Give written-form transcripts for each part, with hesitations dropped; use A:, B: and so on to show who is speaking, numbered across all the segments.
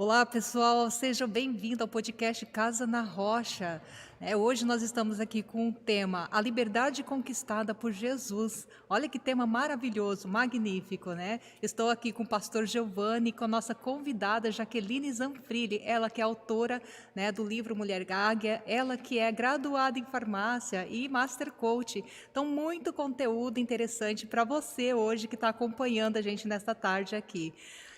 A: Olá, pessoal, sejam bem-vindos ao podcast Casa na Rocha. Hoje nós estamos aqui com o tema A Liberdade Conquistada por Jesus. Olha que tema maravilhoso, magnífico, né? Estou aqui com o pastor Giovanni, com a nossa convidada Jaqueline Zanfrilli, ela que é autora, né, do livro Mulher Águia, ela que é graduada em farmácia e Master Coach. Então, muito conteúdo interessante para você hoje que está acompanhando a gente nesta tarde aqui.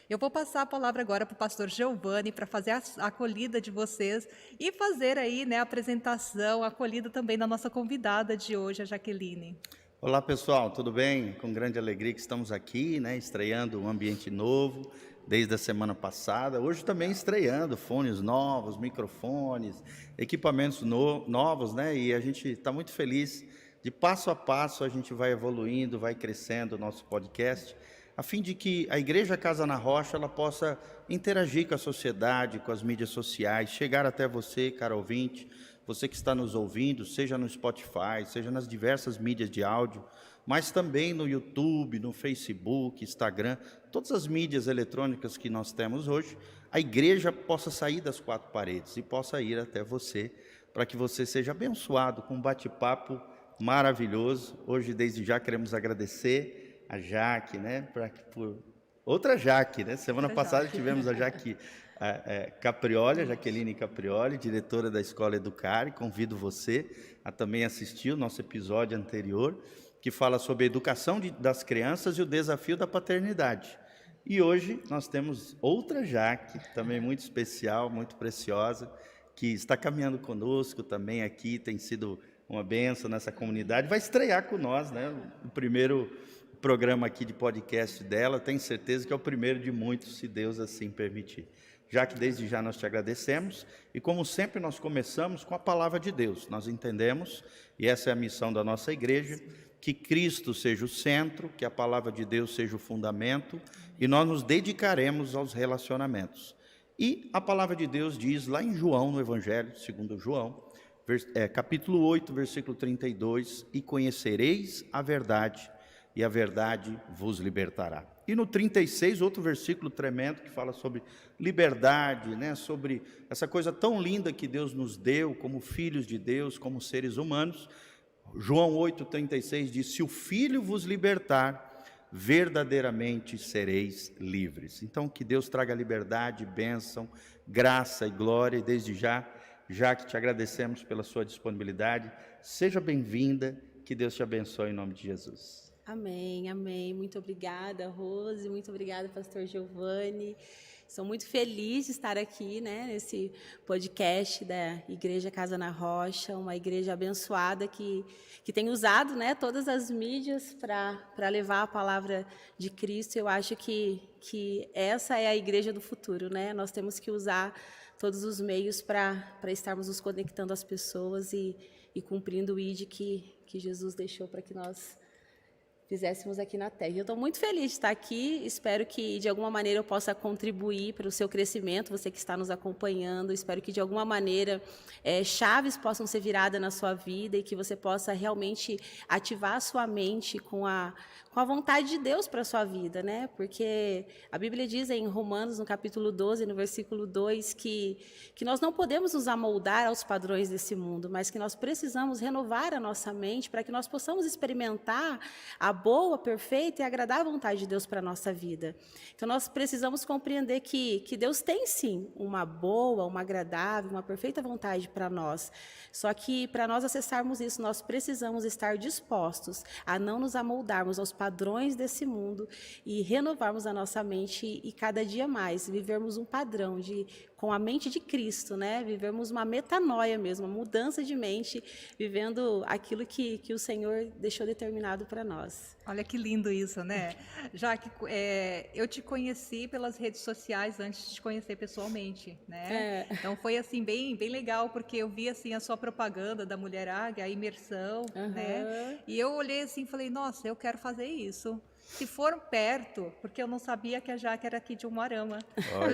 A: Eu vou passar a palavra agora para o pastor Giovanni para fazer a acolhida de vocês e fazer aí, né, a apresentação, a acolhida também da nossa convidada de hoje, a Jaqueline.
B: Olá pessoal, tudo bem? Com grande alegria que estamos aqui, né, estreando um ambiente novo desde a semana passada. Hoje também estreando fones novos, microfones, equipamentos novos, né? E a gente está muito feliz de passo a passo a gente vai evoluindo, vai crescendo o nosso podcast, a fim de que a Igreja Casa na Rocha ela possa interagir com a sociedade, com as mídias sociais, chegar até você, caro ouvinte, você que está nos ouvindo, seja no Spotify, seja nas diversas mídias de áudio, mas também no YouTube, no Facebook, Instagram, todas as mídias eletrônicas que nós temos hoje, a igreja possa sair das quatro paredes e possa ir até você, para que você seja abençoado com um bate-papo maravilhoso. Hoje, desde já, queremos agradecer a Jaque, né, por outra Jaque, né? Semana passada tivemos a Jaque Caprioli, a Jaqueline Caprioli, diretora da Escola Educar. Convido você a também assistir o nosso episódio anterior, que fala sobre a educação das crianças e o desafio da paternidade. E hoje nós temos outra Jaque, também muito especial, muito preciosa, que está caminhando conosco também aqui, tem sido uma bênção nessa comunidade. Vai estrear com nós, né? O primeiro programa aqui de podcast dela, tenho certeza que é o primeiro de muitos, se Deus assim permitir. Já que desde já nós te agradecemos, e como sempre nós começamos com a palavra de Deus. Nós entendemos, e essa é a missão da nossa igreja, que Cristo seja o centro, que a palavra de Deus seja o fundamento, e nós nos dedicaremos aos relacionamentos. E a palavra de Deus diz lá em João, no Evangelho, segundo João, capítulo 8, versículo 32, e conhecereis a verdade, e a verdade vos libertará. E no 36, outro versículo tremendo que fala sobre liberdade, né? Sobre essa coisa tão linda que Deus nos deu como filhos de Deus, como seres humanos. João 8,36 diz: se o Filho vos libertar, verdadeiramente sereis livres. Então que Deus traga liberdade, bênção, graça e glória, e desde já que te agradecemos pela sua disponibilidade, seja bem-vinda, que Deus te abençoe em nome de Jesus.
C: Amém, amém. Muito obrigada, Rose. Muito obrigada, pastor Giovanni. Sou muito feliz de estar aqui, né, nesse podcast da Igreja Casa na Rocha, uma igreja abençoada que tem usado, né, todas as mídias para levar a palavra de Cristo. Eu acho que essa é a igreja do futuro, né? Nós temos que usar todos os meios para estarmos nos conectando às pessoas e cumprindo o ID que Jesus deixou para que nós fizéssemos aqui na Terra. Eu estou muito feliz de estar aqui, espero que de alguma maneira eu possa contribuir para o seu crescimento, você que está nos acompanhando, espero que de alguma maneira chaves possam ser viradas na sua vida e que você possa realmente ativar a sua mente com a vontade de Deus para a sua vida, né? Porque a Bíblia diz em Romanos, no capítulo 12, no versículo 2, que nós não podemos nos amoldar aos padrões desse mundo, mas que nós precisamos renovar a nossa mente para que nós possamos experimentar a boa, perfeita e agradável vontade de Deus para a nossa vida. Então, nós precisamos compreender que Deus tem, sim, uma boa, uma agradável, uma perfeita vontade para nós. Só que, para nós acessarmos isso, nós precisamos estar dispostos a não nos amoldarmos aos padrões desse mundo e renovarmos a nossa mente e, cada dia mais, vivermos um padrão com a mente de Cristo, né? Vivermos uma metanoia mesmo, uma mudança de mente, vivendo aquilo que o Senhor deixou determinado para nós.
A: Olha que lindo isso, né? Já que eu te conheci pelas redes sociais antes de te conhecer pessoalmente, né? Então foi assim bem legal, porque eu vi assim a sua propaganda da Mulher Águia, a imersão, né? E eu olhei assim e falei, nossa, eu quero fazer isso. Se for perto, porque eu não sabia que a Jaque era aqui de Umuarama.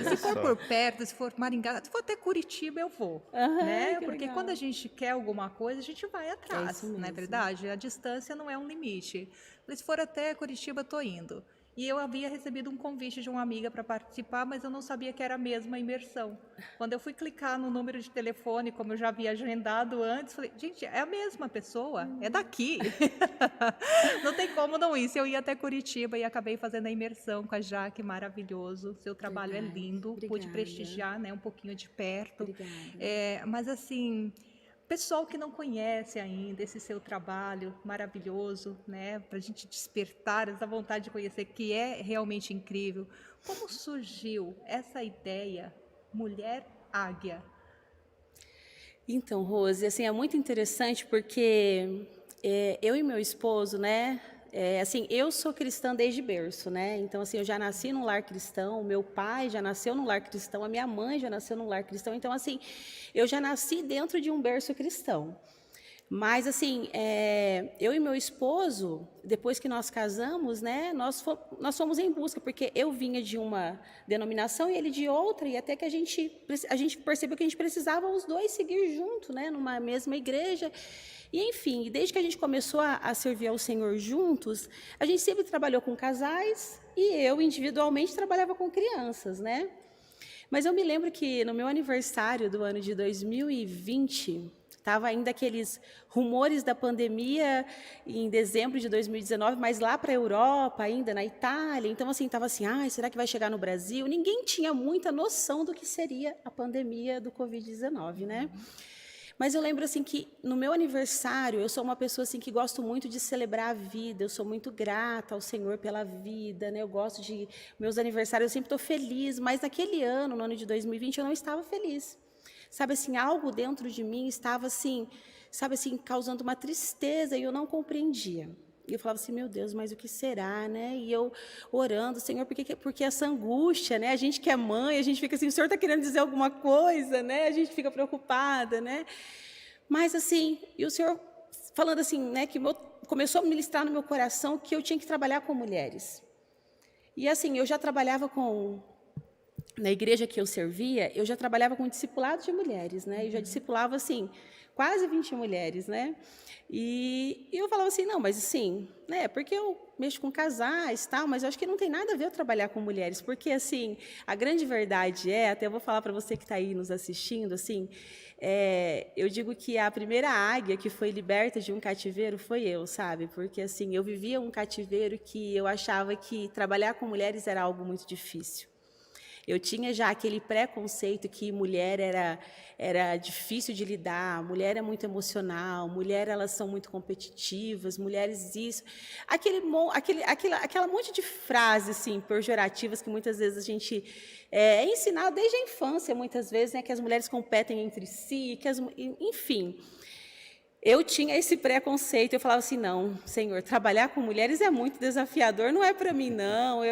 A: Se for por perto, se for Maringá, se for até Curitiba, eu vou. Né? Porque legal. Quando a gente quer alguma coisa, a gente vai atrás, não é verdade? A distância não é um limite. Se for até Curitiba, eu estou indo. E eu havia recebido um convite de uma amiga para participar, mas eu não sabia que era a mesma imersão. Quando eu fui clicar no número de telefone, como eu já havia agendado antes, falei, gente, é a mesma pessoa, é daqui. Não tem como não ir. Eu ia até Curitiba e acabei fazendo a imersão com a Jaque, maravilhoso. Seu trabalho é
C: Verdade.
A: lindo, pude
C: Obrigada.
A: prestigiar, né, um pouquinho de perto.
C: Obrigada.
A: Mas assim, pessoal que não conhece ainda esse seu trabalho maravilhoso, né, para a gente despertar essa vontade de conhecer, que é realmente incrível. Como surgiu essa ideia Mulher Águia?
C: Então, Rose, assim, é muito interessante porque eu e meu esposo, né, assim, eu sou cristã desde berço, né, então, assim, eu já nasci num lar cristão, o meu pai já nasceu num lar cristão, a minha mãe já nasceu num lar cristão, então, assim, eu já nasci dentro de um berço cristão. Mas, assim, eu e meu esposo, depois que nós casamos, né, nós fomos em busca, porque eu vinha de uma denominação e ele de outra, e até que a gente percebeu que a gente precisava os dois seguir junto, né, numa mesma igreja. E, enfim, desde que a gente começou a servir ao Senhor juntos, a gente sempre trabalhou com casais e eu, individualmente, trabalhava com crianças, né? Mas eu me lembro que no meu aniversário do ano de 2020, estava ainda aqueles rumores da pandemia em dezembro de 2019, mas lá para a Europa, ainda na Itália. Então, assim, estava assim, será que vai chegar no Brasil? Ninguém tinha muita noção do que seria a pandemia do Covid-19, né? Mas eu lembro assim que no meu aniversário, eu sou uma pessoa assim que gosto muito de celebrar a vida, eu sou muito grata ao Senhor pela vida, né? Eu gosto de meus aniversários, eu sempre estou feliz, mas naquele ano, no ano de 2020, eu não estava feliz. Sabe assim, algo dentro de mim estava assim, sabe assim, causando uma tristeza e eu não compreendia. E eu falava assim, meu Deus, mas o que será, né? E eu orando, Senhor, porque essa angústia, né? A gente que é mãe, a gente fica assim, o Senhor está querendo dizer alguma coisa, né? A gente fica preocupada, né? Mas assim, e o Senhor falando assim, né? Que começou a ministrar no meu coração que eu tinha que trabalhar com mulheres. E assim, eu já trabalhava na igreja que eu servia, eu já trabalhava com discipulado de mulheres, né? Eu já discipulava, assim, quase 20 mulheres, né? E eu falava assim, não, mas assim, né? Porque eu mexo com casais, tal, mas eu acho que não tem nada a ver eu trabalhar com mulheres, porque, assim, a grande verdade até eu vou falar para você que está aí nos assistindo, assim, eu digo que a primeira águia que foi liberta de um cativeiro foi eu, sabe? Porque, assim, eu vivia um cativeiro que eu achava que trabalhar com mulheres era algo muito difícil. Eu tinha já aquele preconceito que mulher era difícil de lidar, mulher é muito emocional, mulher elas são muito competitivas, mulheres isso. Aquela monte de frases assim, pejorativas que muitas vezes a gente é ensinado desde a infância, muitas vezes, né, que as mulheres competem entre si, enfim. Eu tinha esse preconceito, eu falava assim, não, Senhor, trabalhar com mulheres é muito desafiador, não é para mim, não.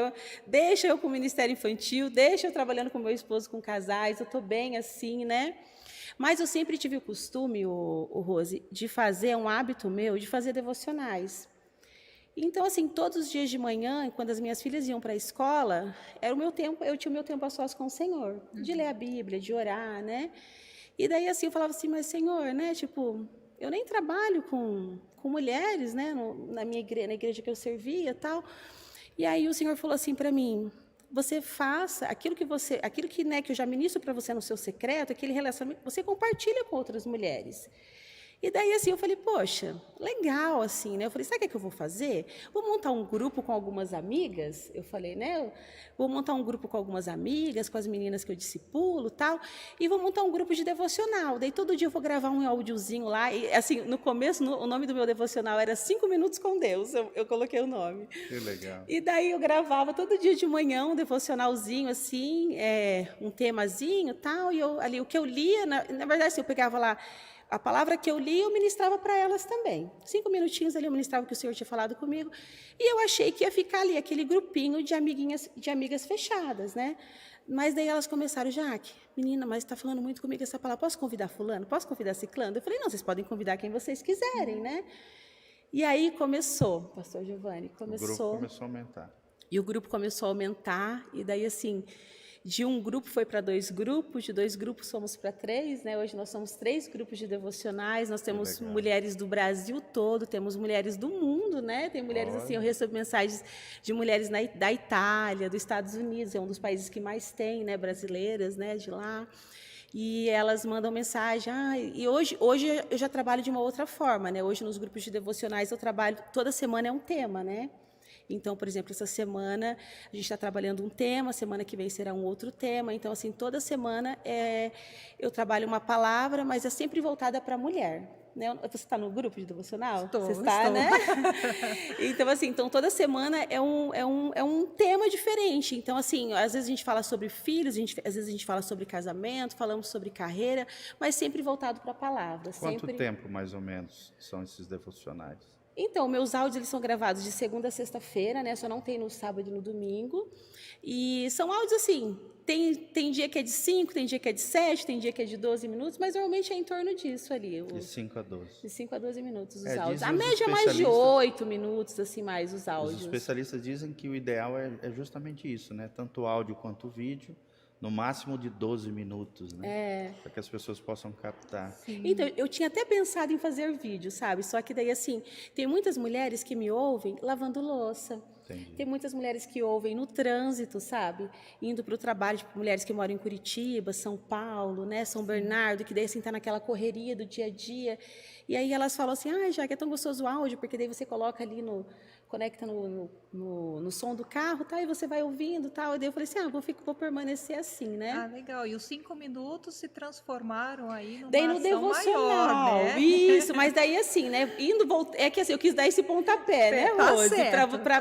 C: Deixa eu com o Ministério Infantil, deixa eu trabalhando com meu esposo, com casais, eu estou bem assim, né? Mas eu sempre tive o costume, o Rose, de fazer um hábito meu, de fazer devocionais. Então, assim, todos os dias de manhã, quando as minhas filhas iam para a escola, era o meu tempo, eu tinha o meu tempo a sós com o Senhor, de ler a Bíblia, de orar, né? E daí, assim, eu falava assim, mas Senhor, né, tipo... Eu nem trabalho com mulheres, né, na igreja que eu servia e tal. E aí o Senhor falou assim para mim, você faça aquilo que, né, que eu já ministro para você no seu secreto, aquele relacionamento, você compartilha com outras mulheres. E daí, assim, eu falei, poxa, legal, assim, né? Eu falei, sabe o que eu vou fazer? Vou montar um grupo com algumas amigas, eu falei, né? Vou montar um grupo com algumas amigas, com as meninas que eu discipulo, tal, e vou montar um grupo de devocional. Daí, todo dia eu vou gravar um áudiozinho lá, e, assim, no começo, o nome do meu devocional era 5 minutos com Deus, eu coloquei o nome.
B: Que legal.
C: E daí, eu gravava todo dia de manhã um devocionalzinho, assim, um temazinho, tal, e ali, o que eu lia, na verdade, assim, eu pegava lá, a palavra que eu li, eu ministrava para elas também. 5 minutinhos ali eu ministrava o que o Senhor tinha falado comigo. E eu achei que ia ficar ali, aquele grupinho de amigas fechadas, né? Mas daí elas começaram, Jaque, menina, mas está falando muito comigo essa palavra, posso convidar fulano? Posso convidar ciclano? Eu falei, não, vocês podem convidar quem vocês quiserem, né? E aí começou, pastor Giovanni,
B: O grupo começou a aumentar.
C: E o grupo começou a aumentar, e daí assim... De um grupo foi para 2 grupos, de 2 grupos fomos para 3, né? Hoje nós somos 3 grupos de devocionais, nós temos mulheres do Brasil todo, temos mulheres do mundo, né? Tem mulheres assim, eu recebo mensagens de mulheres da Itália, dos Estados Unidos, é um dos países que mais tem, né, brasileiras, né, de lá. E elas mandam mensagem, e hoje eu já trabalho de uma outra forma, né? Hoje nos grupos de devocionais eu trabalho, toda semana é um tema, né? Então, por exemplo, essa semana a gente está trabalhando um tema, semana que vem será um outro tema. Então, assim, toda semana eu trabalho uma palavra, mas é sempre voltada para a mulher. Né? Você está no grupo de devocional? Você está, né? Então, assim, toda semana é um tema diferente. Então, assim, às vezes a gente fala sobre filhos, às vezes a gente fala sobre casamento, falamos sobre carreira, mas sempre voltado para a palavra.
B: Quanto tempo, mais ou menos, são esses devocionais?
C: Então, meus áudios eles são gravados de segunda a sexta-feira, né? Só não tem no sábado e no domingo. E são áudios assim, tem dia que é de 5, tem dia que é de 7, tem dia que é de 12 minutos, mas normalmente é em torno disso ali.
B: De 5 a 12.
C: De 5 a 12 minutos os áudios. A
B: Os
C: média é mais de 8 minutos, assim, mais os áudios.
B: Os especialistas dizem que o ideal é justamente isso, né? Tanto o áudio quanto o vídeo. No máximo de 12 minutos, né? Para que as pessoas possam captar.
C: Sim. Então, eu tinha até pensado em fazer vídeo, sabe? Só que daí, assim, tem muitas mulheres que me ouvem lavando louça.
B: Entendi.
C: Tem muitas mulheres que ouvem no trânsito, sabe? Indo para o trabalho, tipo, mulheres que moram em Curitiba, São Paulo, né? São Bernardo, que daí, assim, tá naquela correria do dia a dia. E aí elas falam assim, já que é tão gostoso o áudio, porque daí você coloca ali conecta no som do carro, tá? E você vai ouvindo, tal. E daí eu falei assim, vou permanecer assim, né?
A: Ah, legal. E os 5 minutos se transformaram aí numa
C: daí no
A: ação
C: devocional,
A: maior, né?
C: Isso, mas daí assim, né? É que assim, eu quis dar esse pontapé, né, Rose?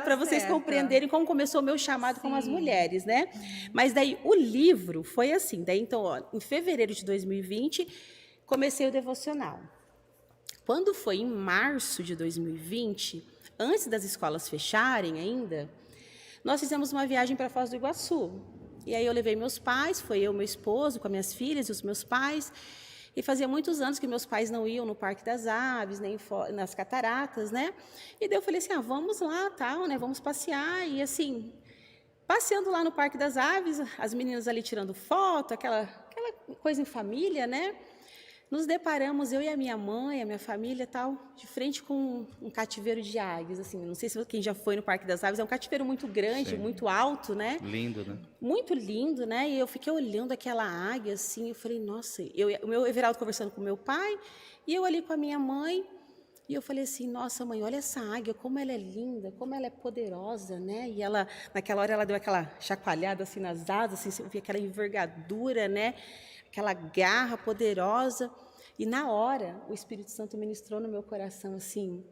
C: Para vocês compreenderem como começou o meu chamado com as mulheres, né? Mas daí o livro foi assim, daí então, em fevereiro de 2020, comecei o devocional. Quando foi em março de 2020, antes das escolas fecharem ainda, nós fizemos uma viagem para Foz do Iguaçu. E aí eu levei meus pais, foi eu, meu esposo, com as minhas filhas e os meus pais. E fazia muitos anos que meus pais não iam no Parque das Aves, nem nas cataratas, né? E daí eu falei assim, vamos lá, tal, né? Vamos passear. E assim, passeando lá no Parque das Aves, as meninas ali tirando foto, aquela coisa em família, né? Nos deparamos, eu e a minha mãe, a minha família, tal, de frente com um cativeiro de águias, assim, não sei se quem já foi no Parque das Aves, é um cativeiro muito grande, sim, muito alto, né?
B: Lindo, né?
C: Muito lindo, né? E eu fiquei olhando aquela águia, assim, eu falei, nossa, o meu Everaldo conversando com meu pai, e eu ali com a minha mãe, e eu falei assim, nossa, mãe, olha essa águia, como ela é linda, como ela é poderosa, né? E ela, naquela hora, ela deu aquela chacoalhada, assim, nas asas, assim, eu vi aquela envergadura, né? Aquela garra poderosa. E na hora, o Espírito Santo ministrou no meu coração assim,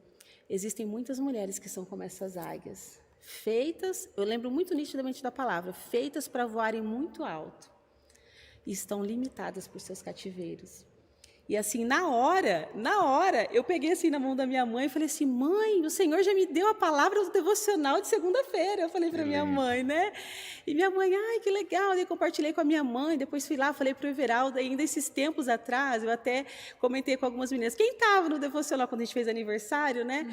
C: existem muitas mulheres que são como essas águias, feitas, eu lembro muito nitidamente da palavra, feitas para voarem muito alto, e estão limitadas por seus cativeiros. E assim, na hora, eu peguei assim na mão da minha mãe e falei assim, mãe, o Senhor já me deu a palavra do devocional de segunda-feira. Eu falei para minha mãe, né? E minha mãe, que legal. Daí compartilhei com a minha mãe, depois fui lá, falei para o Everaldo, ainda esses tempos atrás, eu até comentei com algumas meninas, quem estava no devocional quando a gente fez aniversário, né?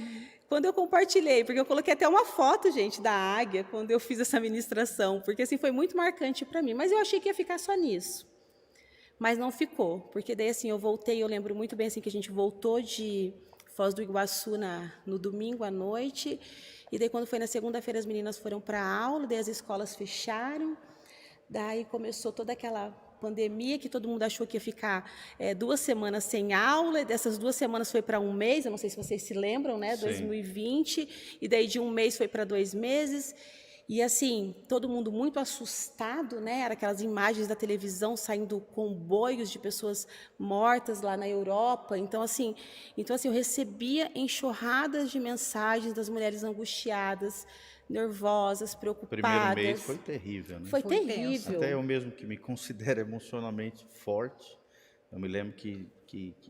C: Quando eu compartilhei, porque eu coloquei até uma foto, gente, da águia, quando eu fiz essa ministração, porque assim, foi muito marcante para mim, mas eu achei que ia ficar só nisso. Mas não ficou, porque daí assim, eu voltei, eu lembro muito bem assim que a gente voltou de Foz do Iguaçu no domingo à noite, e daí quando foi na segunda-feira as meninas foram para a aula, daí as escolas fecharam, daí começou toda aquela pandemia que todo mundo achou que ia ficar 2 semanas sem aula, e dessas 2 semanas foi para 1 mês, eu não sei se vocês se lembram, né, sim, 2020, e daí de 1 mês foi para 2 meses, e assim, todo mundo muito assustado, né? Era aquelas imagens da televisão saindo comboios de pessoas mortas lá na Europa. Então assim, eu recebia enxurradas de mensagens das mulheres angustiadas, nervosas, preocupadas.
B: O primeiro mês foi terrível, né?
C: Foi terrível.
B: Até eu mesmo que me considero emocionalmente forte, eu me lembro que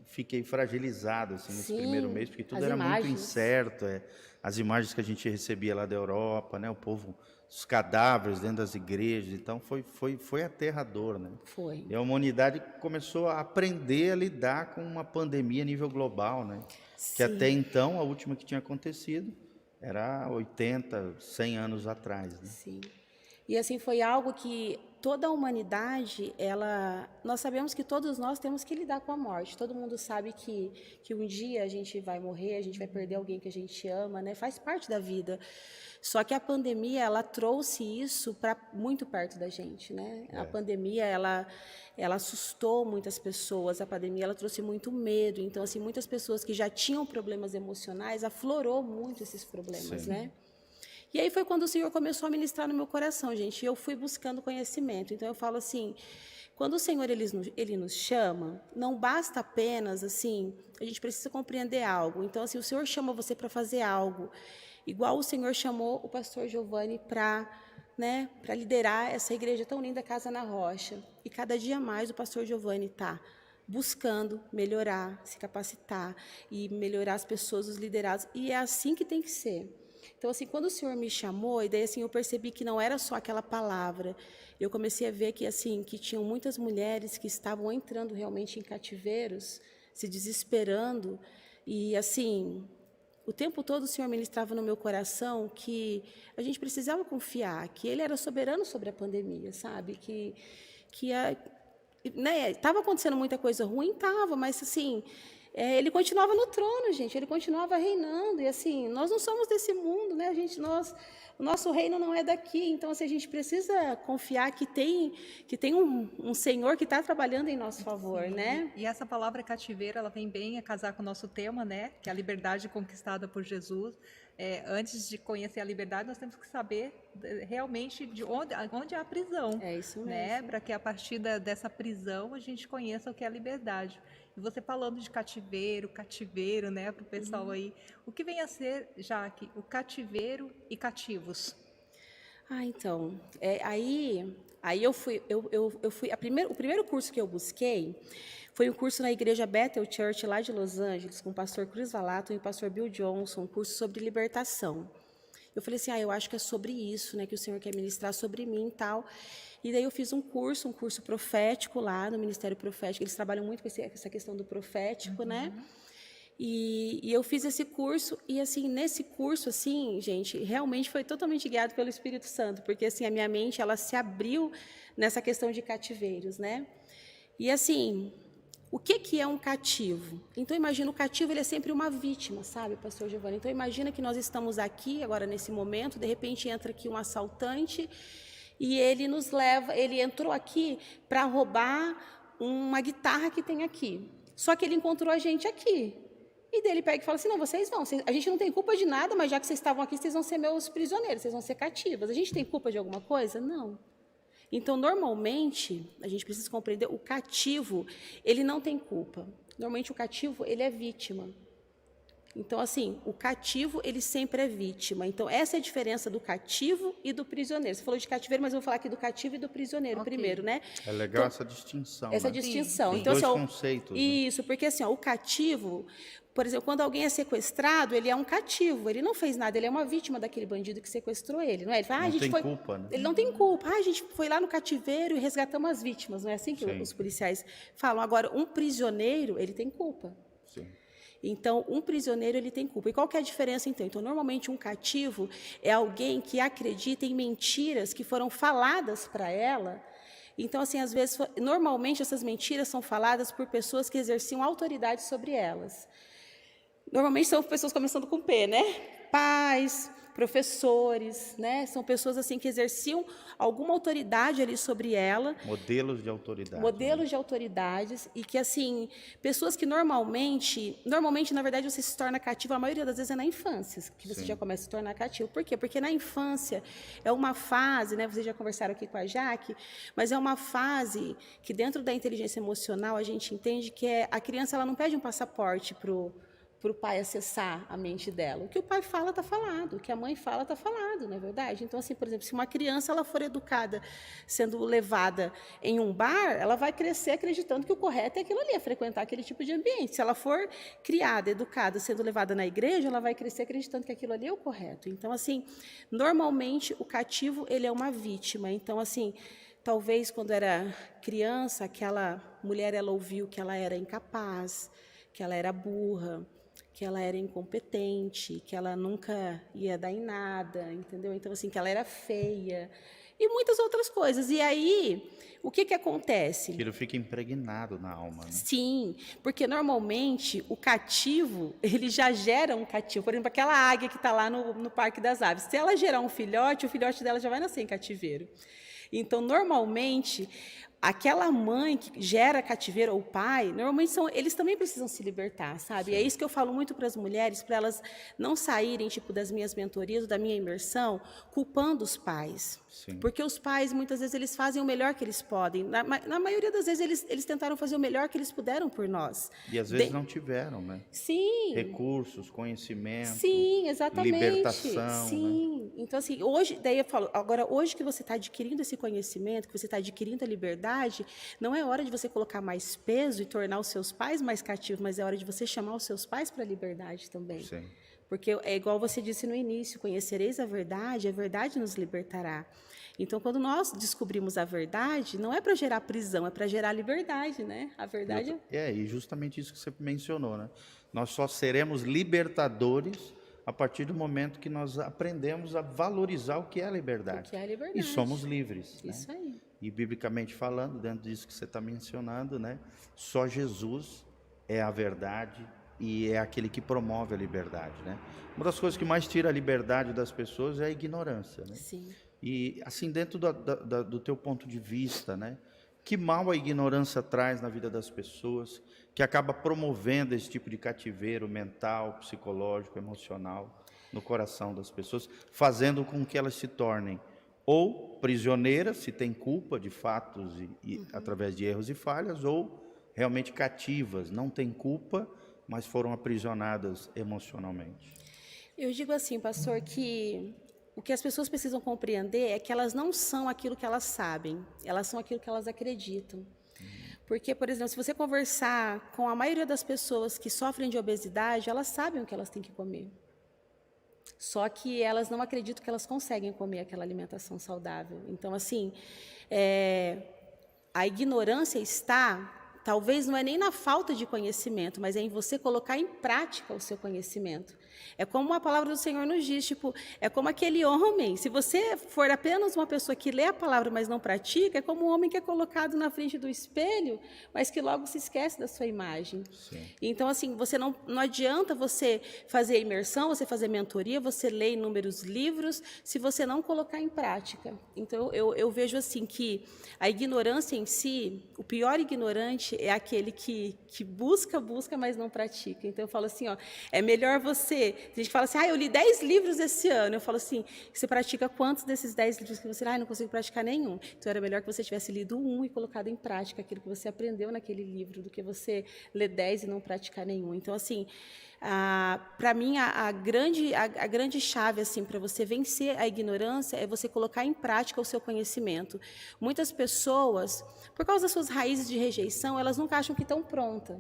B: fiquei fragilizado assim, nesse primeiro mês, porque tudo era muito incerto. As imagens que a gente recebia lá da Europa, né? O povo, os cadáveres dentro das igrejas, então foi aterrador, né?
C: Foi.
B: E a humanidade começou a aprender a lidar com uma pandemia a nível global, né? Sim. Que até então, a última que tinha acontecido era 80, 100 anos atrás, né?
C: Sim. E assim foi algo que toda a humanidade, nós sabemos que todos nós temos que lidar com a morte. Todo mundo sabe que um dia a gente vai morrer, a gente vai perder alguém que a gente ama, né? Faz parte da vida. Só que a pandemia, ela trouxe isso para muito perto da gente, né? A pandemia, ela assustou muitas pessoas. A pandemia, ela trouxe muito medo. Então, assim, muitas pessoas que já tinham problemas emocionais, aflorou muito esses problemas, né? E aí foi quando o Senhor começou a ministrar no meu coração, gente, e eu fui buscando conhecimento. Então, eu falo assim, quando o Senhor ele nos chama, não basta apenas, assim, a gente precisa compreender algo. Então, assim, o Senhor chama você para fazer algo, igual o Senhor chamou o pastor Giovanni para liderar essa igreja tão linda, Casa na Rocha. E cada dia mais o pastor Giovanni está buscando melhorar, se capacitar e melhorar as pessoas, os liderados. E é assim que tem que ser. Então, assim, quando o Senhor me chamou, e daí, assim, eu percebi que não era só aquela palavra. Eu comecei a ver que, assim, que tinham muitas mulheres que estavam entrando realmente em cativeiros, se desesperando. E, assim, o tempo todo o Senhor ministrava no meu coração que a gente precisava confiar, que Ele era soberano sobre a pandemia, sabe? Estava acontecendo muita coisa ruim, estava, mas, assim... ele continuava no trono, gente, ele continuava reinando, e assim, nós não somos desse mundo, né, o nosso reino não é daqui, então assim, a gente precisa confiar que tem um Senhor que está trabalhando em nosso favor,
A: Sim.
C: né?
A: E essa palavra cativeiro, ela vem bem a casar com o nosso tema, né, que é a liberdade conquistada por Jesus. Antes de conhecer a liberdade, nós temos que saber realmente de onde é a prisão.
C: É isso mesmo.
A: Né? Para que a partir dessa prisão a gente conheça o que é a liberdade. E você falando de cativeiro, né, para o pessoal aí, o que vem a ser, Jaque, o cativeiro e cativos?
C: Então, aí eu fui, o primeiro curso que eu busquei foi um curso na Igreja Bethel Church, lá de Los Angeles, com o pastor Chris Valato e o pastor Bill Johnson, um curso sobre libertação. Eu falei assim, eu acho que é sobre isso, né, que o Senhor quer ministrar sobre mim e tal. E daí eu fiz um curso profético lá no Ministério Profético. Eles trabalham muito com essa questão do profético, né? E eu fiz esse curso, e assim, nesse curso, assim, gente, realmente foi totalmente guiado pelo Espírito Santo, porque assim, a minha mente, ela se abriu nessa questão de cativeiros, né? E assim, o que é um cativo? Então, imagina, o cativo, ele é sempre uma vítima, sabe, pastor Giovanni? Então, imagina que nós estamos aqui, agora nesse momento, de repente entra aqui um assaltante, e ele nos leva, ele entrou aqui para roubar uma guitarra que tem aqui. Só que ele encontrou a gente aqui. E daí ele pega e fala assim, não, vocês vão, a gente não tem culpa de nada, mas já que vocês estavam aqui, vocês vão ser meus prisioneiros, vocês vão ser cativas. A gente tem culpa de alguma coisa? Não. Então, normalmente, a gente precisa compreender, o cativo, ele não tem culpa. Normalmente, o cativo, ele é vítima. Então, assim, o cativo, ele sempre é vítima. Então, essa é a diferença do cativo e do prisioneiro. Você falou de cativeiro, mas eu vou falar aqui do cativo e do prisioneiro primeiro, né?
B: É legal
C: então,
B: essa distinção,
C: essa
B: né?
C: distinção.
B: Os
C: Então,
B: dois
C: assim,
B: conceitos.
C: isso, porque assim, o cativo, por exemplo, quando alguém é sequestrado, ele é um cativo, ele não fez nada, ele é uma vítima daquele bandido que sequestrou ele, não é? Ele fala,
B: Não tem culpa, né?
C: Ele não tem culpa. A gente foi lá no cativeiro e resgatamos as vítimas, não é assim que os policiais falam. Agora, um prisioneiro, ele tem culpa.
B: Sim.
C: Então, um prisioneiro, ele tem culpa. E qual que é a diferença, então? Então, normalmente, um cativo é alguém que acredita em mentiras que foram faladas para ela. Então, assim, às vezes, normalmente, essas mentiras são faladas por pessoas que exerciam autoridade sobre elas. Normalmente, são pessoas começando com P, né? Pais, professores, né? São pessoas assim que exerciam alguma autoridade ali sobre ela.
B: Modelos de autoridade.
C: Modelos de autoridades e que assim, pessoas que normalmente, na verdade, você se torna cativo, a maioria das vezes é na infância que você já começa a se tornar cativo. Por quê? Porque na infância é uma fase, né? Vocês já conversaram aqui com a Jaque, mas é uma fase que dentro da inteligência emocional a gente entende que a criança ela não pede um passaporte para o pai acessar a mente dela. O que o pai fala está falado, o que a mãe fala está falado, não é verdade? Então, assim, por exemplo, se uma criança ela for educada sendo levada em um bar, ela vai crescer acreditando que o correto é aquilo ali, é frequentar aquele tipo de ambiente. Se ela for criada, educada, sendo levada na igreja, ela vai crescer acreditando que aquilo ali é o correto. Então, assim, normalmente o cativo ele é uma vítima. Então, assim, talvez quando era criança, aquela mulher ela ouviu que ela era incapaz, que ela era burra, que ela era incompetente, que ela nunca ia dar em nada, entendeu? Então, assim, que ela era feia e muitas outras coisas. E aí, o que acontece?
B: Aquilo fica impregnado na alma, né?
C: Sim, porque normalmente o cativo, ele já gera um cativo. Por exemplo, aquela águia que está lá no Parque das Aves. Se ela gerar um filhote, o filhote dela já vai nascer em cativeiro. Então, normalmente, aquela mãe que gera cativeiro, ou o pai, normalmente eles também precisam se libertar, sabe?
B: Sim.
C: É isso que eu falo muito para as mulheres, para elas não saírem, tipo, das minhas mentorias, ou da minha imersão, culpando os pais.
B: Sim.
C: Porque os pais, muitas vezes, eles fazem o melhor que eles podem. Na maioria das vezes, eles tentaram fazer o melhor que eles puderam por nós.
B: E às vezes não tiveram, né?
C: Sim.
B: Recursos, conhecimento,
C: Sim, exatamente.
B: libertação,
C: Sim. Né? Então, assim, hoje, daí eu falo, agora, hoje que você está adquirindo esse conhecimento, que você está adquirindo a liberdade, não é hora de você colocar mais peso e tornar os seus pais mais cativos, mas é hora de você chamar os seus pais para a liberdade também.
B: Sim.
C: Porque é igual você disse no início, conhecereis a verdade nos libertará. Então, quando nós descobrimos a verdade, não é para gerar prisão, é para gerar liberdade, né? A verdade
B: E justamente isso que você mencionou, né? Nós só seremos libertadores a partir do momento que nós aprendemos a valorizar o que é a liberdade.
C: O que é a liberdade.
B: E somos livres.
C: Isso
B: né?
C: aí.
B: E biblicamente falando, dentro disso que você está mencionando, né? Só Jesus é a verdade e é aquele que promove a liberdade, né? Uma das coisas que mais tira a liberdade das pessoas é a ignorância, né?
C: Sim.
B: E assim, dentro do teu ponto de vista, né? Que mal a ignorância traz na vida das pessoas, que acaba promovendo esse tipo de cativeiro mental, psicológico, emocional no coração das pessoas, fazendo com que elas se tornem ou prisioneiras, se tem culpa de fatos através de erros e falhas, ou realmente cativas, não têm culpa, mas foram aprisionadas emocionalmente.
C: Eu digo assim, pastor, que o que as pessoas precisam compreender é que elas não são aquilo que elas sabem, elas são aquilo que elas acreditam. Porque, por exemplo, se você conversar com a maioria das pessoas que sofrem de obesidade, elas sabem o que elas têm que comer. Só que elas não acreditam que elas conseguem comer aquela alimentação saudável. Então, assim, a ignorância está... Talvez não é nem na falta de conhecimento, mas é em você colocar em prática o seu conhecimento. É como a palavra do Senhor nos diz, tipo, é como aquele homem, se você for apenas uma pessoa que lê a palavra, mas não pratica, é como um homem que é colocado na frente do espelho, mas que logo se esquece da sua imagem.
B: Sim.
C: Então, assim, você não adianta você fazer imersão, você fazer mentoria, você ler inúmeros livros, se você não colocar em prática. Então, eu vejo assim que a ignorância em si, o pior ignorante é aquele que busca, mas não pratica. Então, eu falo assim, ó, é melhor você... Tem gente que fala assim, eu li 10 livros esse ano. Eu falo assim, você pratica quantos desses 10 livros que você... não consigo praticar nenhum. Então, era melhor que você tivesse lido um e colocado em prática aquilo que você aprendeu naquele livro, do que você ler 10 e não praticar nenhum. Então, assim, para mim, a grande chave assim, para você vencer a ignorância é você colocar em prática o seu conhecimento. Muitas pessoas, por causa das suas raízes de rejeição, elas nunca acham que estão prontas.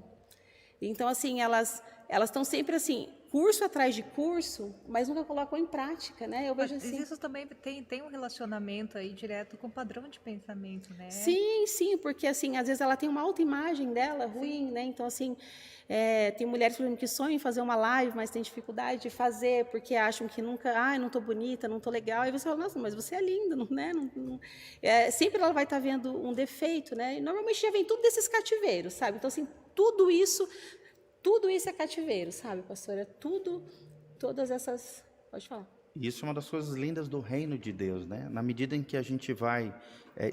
C: Então, assim, elas estão sempre assim, curso atrás de curso, mas nunca colocam em prática, né? Eu vejo assim.
A: Isso também tem um relacionamento aí direto com o padrão de pensamento, né?
C: Sim, porque assim, às vezes ela tem uma autoimagem dela ruim, né? Então, assim, tem mulheres, por exemplo, que sonham em fazer uma live, mas têm dificuldade de fazer, porque acham que nunca, não estou bonita, não estou legal. Aí você fala, nossa, mas você é linda, né? Sempre ela vai estar vendo um defeito, né? E normalmente já vem tudo desses cativeiros, sabe? Então, assim, tudo isso é cativeiro, sabe, pastora? Todas essas... Pode falar.
B: Isso é uma das coisas lindas do reino de Deus, né? Na medida em que a gente vai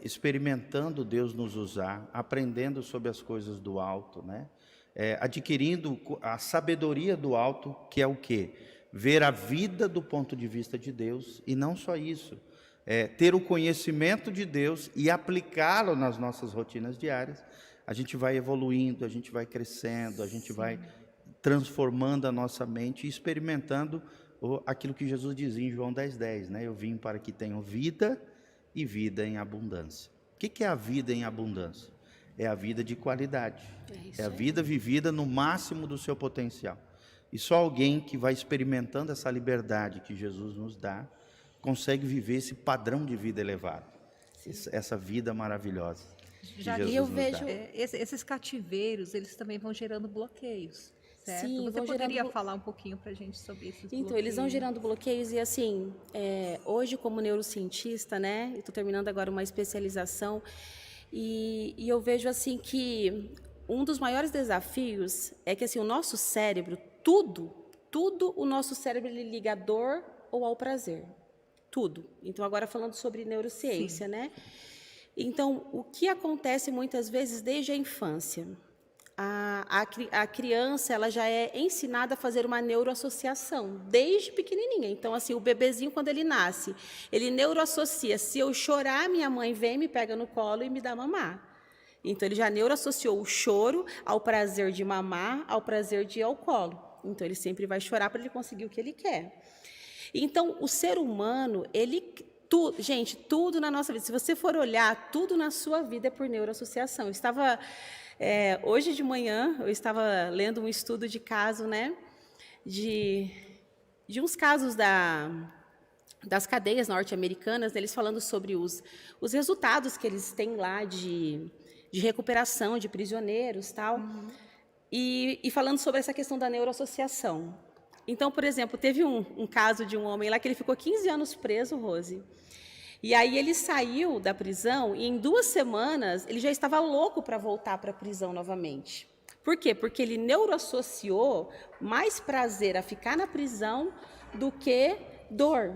B: experimentando Deus nos usar, aprendendo sobre as coisas do alto, né? Adquirindo a sabedoria do alto, que é o quê? Ver a vida do ponto de vista de Deus, e não só isso, ter o conhecimento de Deus e aplicá-lo nas nossas rotinas diárias. A gente vai evoluindo, a gente vai crescendo, a gente vai transformando a nossa mente e experimentando aquilo que Jesus dizia em João 10:10, né? Eu vim para que tenham vida e vida em abundância. O que é a vida em abundância? É a vida de qualidade, é a vida vivida no máximo do seu potencial. E só alguém que vai experimentando essa liberdade que Jesus nos dá, consegue viver esse padrão de vida elevado, essa vida maravilhosa.
A: Já
B: Jesus
C: eu
B: nos
C: vejo
B: dá.
A: Esses cativeiros, eles também vão gerando bloqueios. certo?
C: Sim,
A: Você
C: vão gerando
A: poderia falar um pouquinho para a gente sobre esses
C: Então, eles vão
A: bloqueios?
C: gerando bloqueios e, assim, hoje como neurocientista, né, eu estou terminando agora uma especialização e eu vejo, assim, que um dos maiores desafios é que, assim, o nosso cérebro, tudo o nosso cérebro ele liga à dor ou ao prazer. Tudo. Então, agora falando sobre
A: Sim,
C: neurociência, né? Então, o que acontece muitas vezes desde a infância? A criança ela já é ensinada a fazer uma neuroassociação desde pequenininha. Então, assim, o bebezinho, quando ele nasce, ele neuroassocia. Se eu chorar, minha mãe vem, me pega no colo e me dá mamar. Então, ele já neuroassociou o choro ao prazer de mamar, ao prazer de ir ao colo. Então, ele sempre vai chorar para ele conseguir o que ele quer. Então, o ser humano, gente, tudo na nossa vida, se você for olhar, tudo na sua vida é por neuroassociação. Hoje de manhã, eu estava lendo um estudo de caso, né, de uns casos das cadeias norte-americanas, né, eles falando sobre os resultados que eles têm lá de recuperação de prisioneiros, tal, e falando sobre essa questão da neuroassociação. Então, por exemplo, teve um caso de um homem lá que ele ficou 15 anos preso, Rose. E aí ele saiu da prisão e em 2 semanas ele já estava louco para voltar para a prisão novamente. Por quê? Porque ele neuroassociou mais prazer a ficar na prisão do que dor.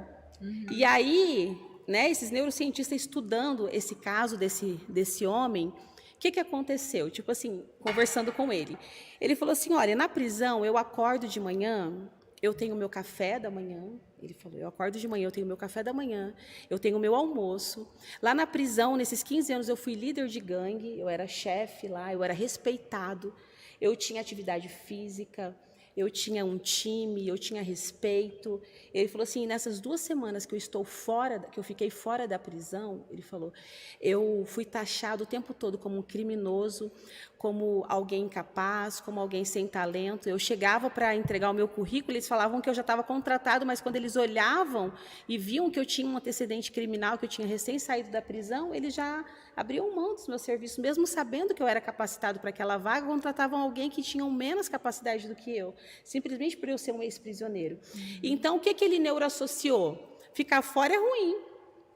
C: E aí, né, esses neurocientistas estudando esse caso desse homem, o que aconteceu? Tipo assim, conversando com ele. Ele falou assim, olha, na prisão eu acordo de manhã, eu tenho o meu café da manhã. Ele falou, eu acordo de manhã, eu tenho o meu café da manhã, eu tenho o meu almoço. Lá na prisão, nesses 15 anos, eu fui líder de gangue, eu era chefe lá, eu era respeitado, eu tinha atividade física, eu tinha um time, eu tinha respeito. Ele falou assim, nessas 2 semanas que eu fiquei fora da prisão, ele falou, eu fui taxado o tempo todo como um criminoso, como alguém incapaz, como alguém sem talento. Eu chegava para entregar o meu currículo, eles falavam que eu já estava contratado, mas quando eles olhavam e viam que eu tinha um antecedente criminal, que eu tinha recém saído da prisão, eles já abriam mão dos meus serviços, mesmo sabendo que eu era capacitado para aquela vaga, contratavam alguém que tinha menos capacidade do que eu, simplesmente por eu ser um ex-prisioneiro. Então, o que ele neuroassociou? Ficar fora é ruim,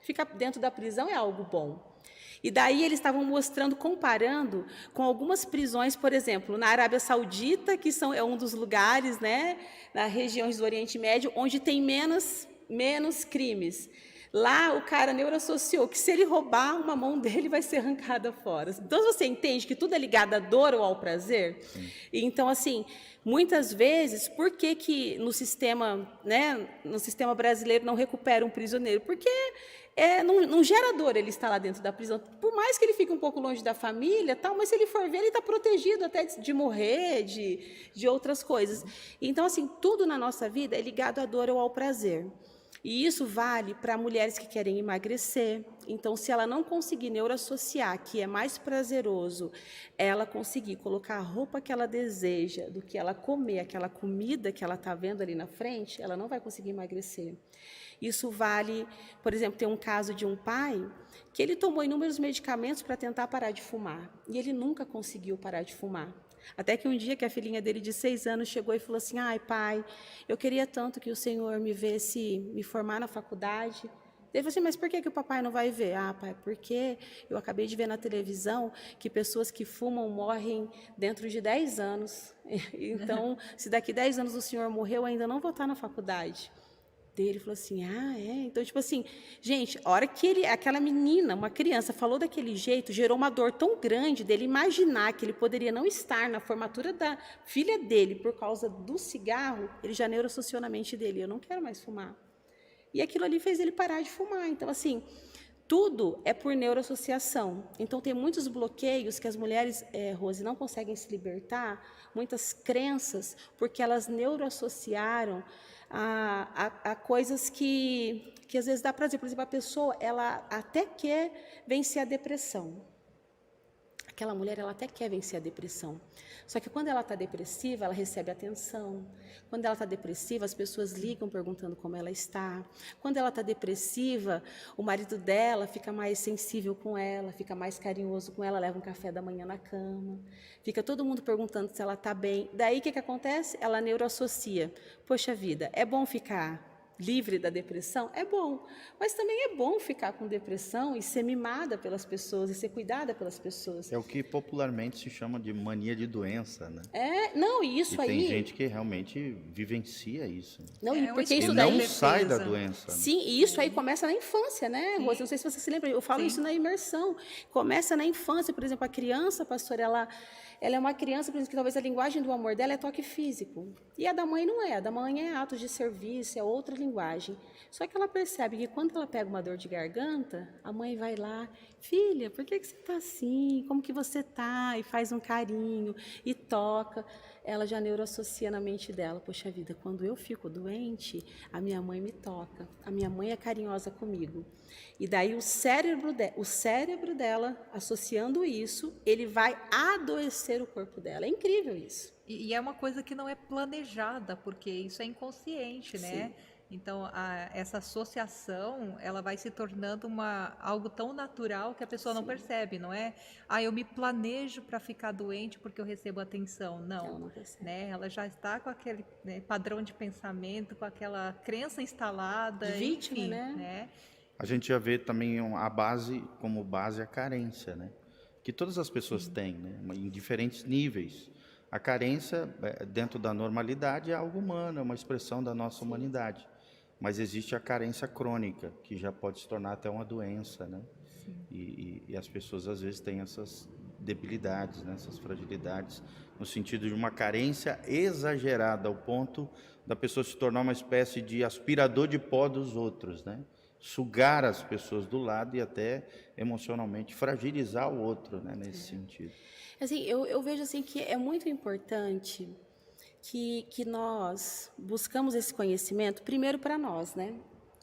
C: ficar dentro da prisão é algo bom. E daí eles estavam mostrando, comparando com algumas prisões, por exemplo, na Arábia Saudita, que é um dos lugares, né, nas regiões do Oriente Médio, onde tem menos crimes. Lá o cara neuroassociou que se ele roubar, uma mão dele vai ser arrancada fora. Então você entende que tudo é ligado à dor ou ao prazer? Sim. Então, assim, muitas vezes, por que no sistema, né, no sistema brasileiro não recupera um prisioneiro? Porque não gera dor ele estar lá dentro da prisão. Por mais que ele fique um pouco longe da família, tal, mas se ele for ver, ele está protegido até de morrer, de outras coisas. Então, assim, tudo na nossa vida é ligado à dor ou ao prazer. E isso vale para mulheres que querem emagrecer. Então, se ela não conseguir neuroassociar que é mais prazeroso ela conseguir colocar a roupa que ela deseja do que ela comer aquela comida que ela está vendo ali na frente, ela não vai conseguir emagrecer. Isso vale, por exemplo, tem um caso de um pai que ele tomou inúmeros medicamentos para tentar parar de fumar. E ele nunca conseguiu parar de fumar. Até que um dia que a filhinha dele de 6 anos chegou e falou assim, ai pai, eu queria tanto que o senhor me visse me formar na faculdade. Ele falou assim, mas por que o papai não vai ver? Ah, pai, porque eu acabei de ver na televisão que pessoas que fumam morrem dentro de 10 anos. Então, se daqui 10 anos o senhor morreu, eu ainda não vou estar na faculdade. Ele falou assim, então, tipo assim, gente, a hora que aquela menina, uma criança, falou daquele jeito, gerou uma dor tão grande dele imaginar que ele poderia não estar na formatura da filha dele por causa do cigarro, ele já neuroassociou na mente dele, eu não quero mais fumar. E aquilo ali fez ele parar de fumar. Então, assim, tudo é por neuroassociação. Então, tem muitos bloqueios que as mulheres, Rose, não conseguem se libertar, muitas crenças, porque elas neuroassociaram a coisas que às vezes dá prazer. Por exemplo, a pessoa ela até quer vencer a depressão. aquela mulher, ela até quer vencer a depressão. Só que quando ela está depressiva, ela recebe atenção. Quando ela está depressiva, as pessoas ligam perguntando como ela está. Quando ela está depressiva, o marido dela fica mais sensível com ela, fica mais carinhoso com ela, leva um café da manhã na cama. Fica todo mundo perguntando se ela está bem. Daí, o que acontece? Ela neuroassocia. Poxa vida, é bom ficar livre da depressão? É bom, mas também é bom ficar com depressão e ser mimada pelas pessoas, e ser cuidada pelas pessoas.
B: É o que popularmente se chama de mania de doença, né?
C: Não, e isso
B: E
C: aí...
B: tem gente que realmente vivencia isso.
C: Não,
A: É um
C: porque
B: E
C: isso
B: não
C: daí...
B: sai da doença. Né?
C: Sim, e isso aí começa na infância, né, Rose? Não sei se você se lembra, eu falo
A: Sim.
C: isso na imersão. Começa na infância, por exemplo, a criança, pastor, ela é uma criança, por exemplo, que talvez a linguagem do amor dela é toque físico. E a da mãe não é. A da mãe é atos de serviço, é outra linguagem. Só que ela percebe que quando ela pega uma dor de garganta, a mãe vai lá, filha, por que você está assim? Como que você está? E faz um carinho, e toca. Ela já neuroassocia na mente dela, poxa vida, quando eu fico doente, a minha mãe me toca, a minha mãe é carinhosa comigo. E daí o cérebro dela, associando isso, ele vai adoecer o corpo dela. É incrível isso.
A: E é uma coisa que não é planejada, porque isso é inconsciente, né? Então, essa associação, ela vai se tornando algo tão natural que a pessoa não percebe, não é? Eu me planejo para ficar doente porque eu recebo atenção. Não,
C: Ela não percebe.
A: né? Ela já está com aquele, né, padrão de pensamento, com aquela crença instalada.
C: De vítima,
A: enfim,
C: né?
B: A gente já vê também a base, como base a carência, né? Que todas as pessoas têm, né? Em diferentes níveis. A carência, dentro da normalidade, é algo humano, é uma expressão da nossa humanidade. Mas existe a carência crônica, que já pode se tornar até uma doença, né? E as pessoas, às vezes, têm essas debilidades, né? Essas fragilidades, no sentido de uma carência exagerada, ao ponto da pessoa se tornar uma espécie de aspirador de pó dos outros, né? Sugar as pessoas do lado e até emocionalmente fragilizar o outro, né? Nesse sentido.
C: Assim, eu vejo assim que é muito importante que nós buscamos esse conhecimento primeiro para nós, né?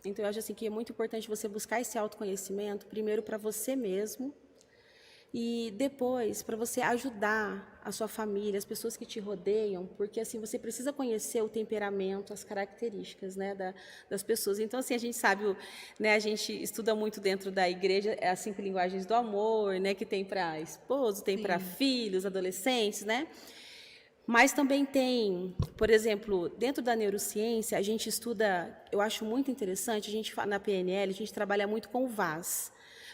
C: Então, eu acho assim que é muito importante você buscar esse autoconhecimento primeiro para você mesmo e depois para você ajudar a sua família, as pessoas que te rodeiam, porque assim você precisa conhecer o temperamento, as características, né, das pessoas. Então, assim, a gente sabe, né, a gente estuda muito dentro da igreja as 5 linguagens do amor, né, que tem para esposo, tem para filhos, adolescentes, né? Mas também tem, por exemplo, dentro da neurociência, a gente estuda, eu acho muito interessante, a gente na PNL, a gente trabalha muito com o VAS.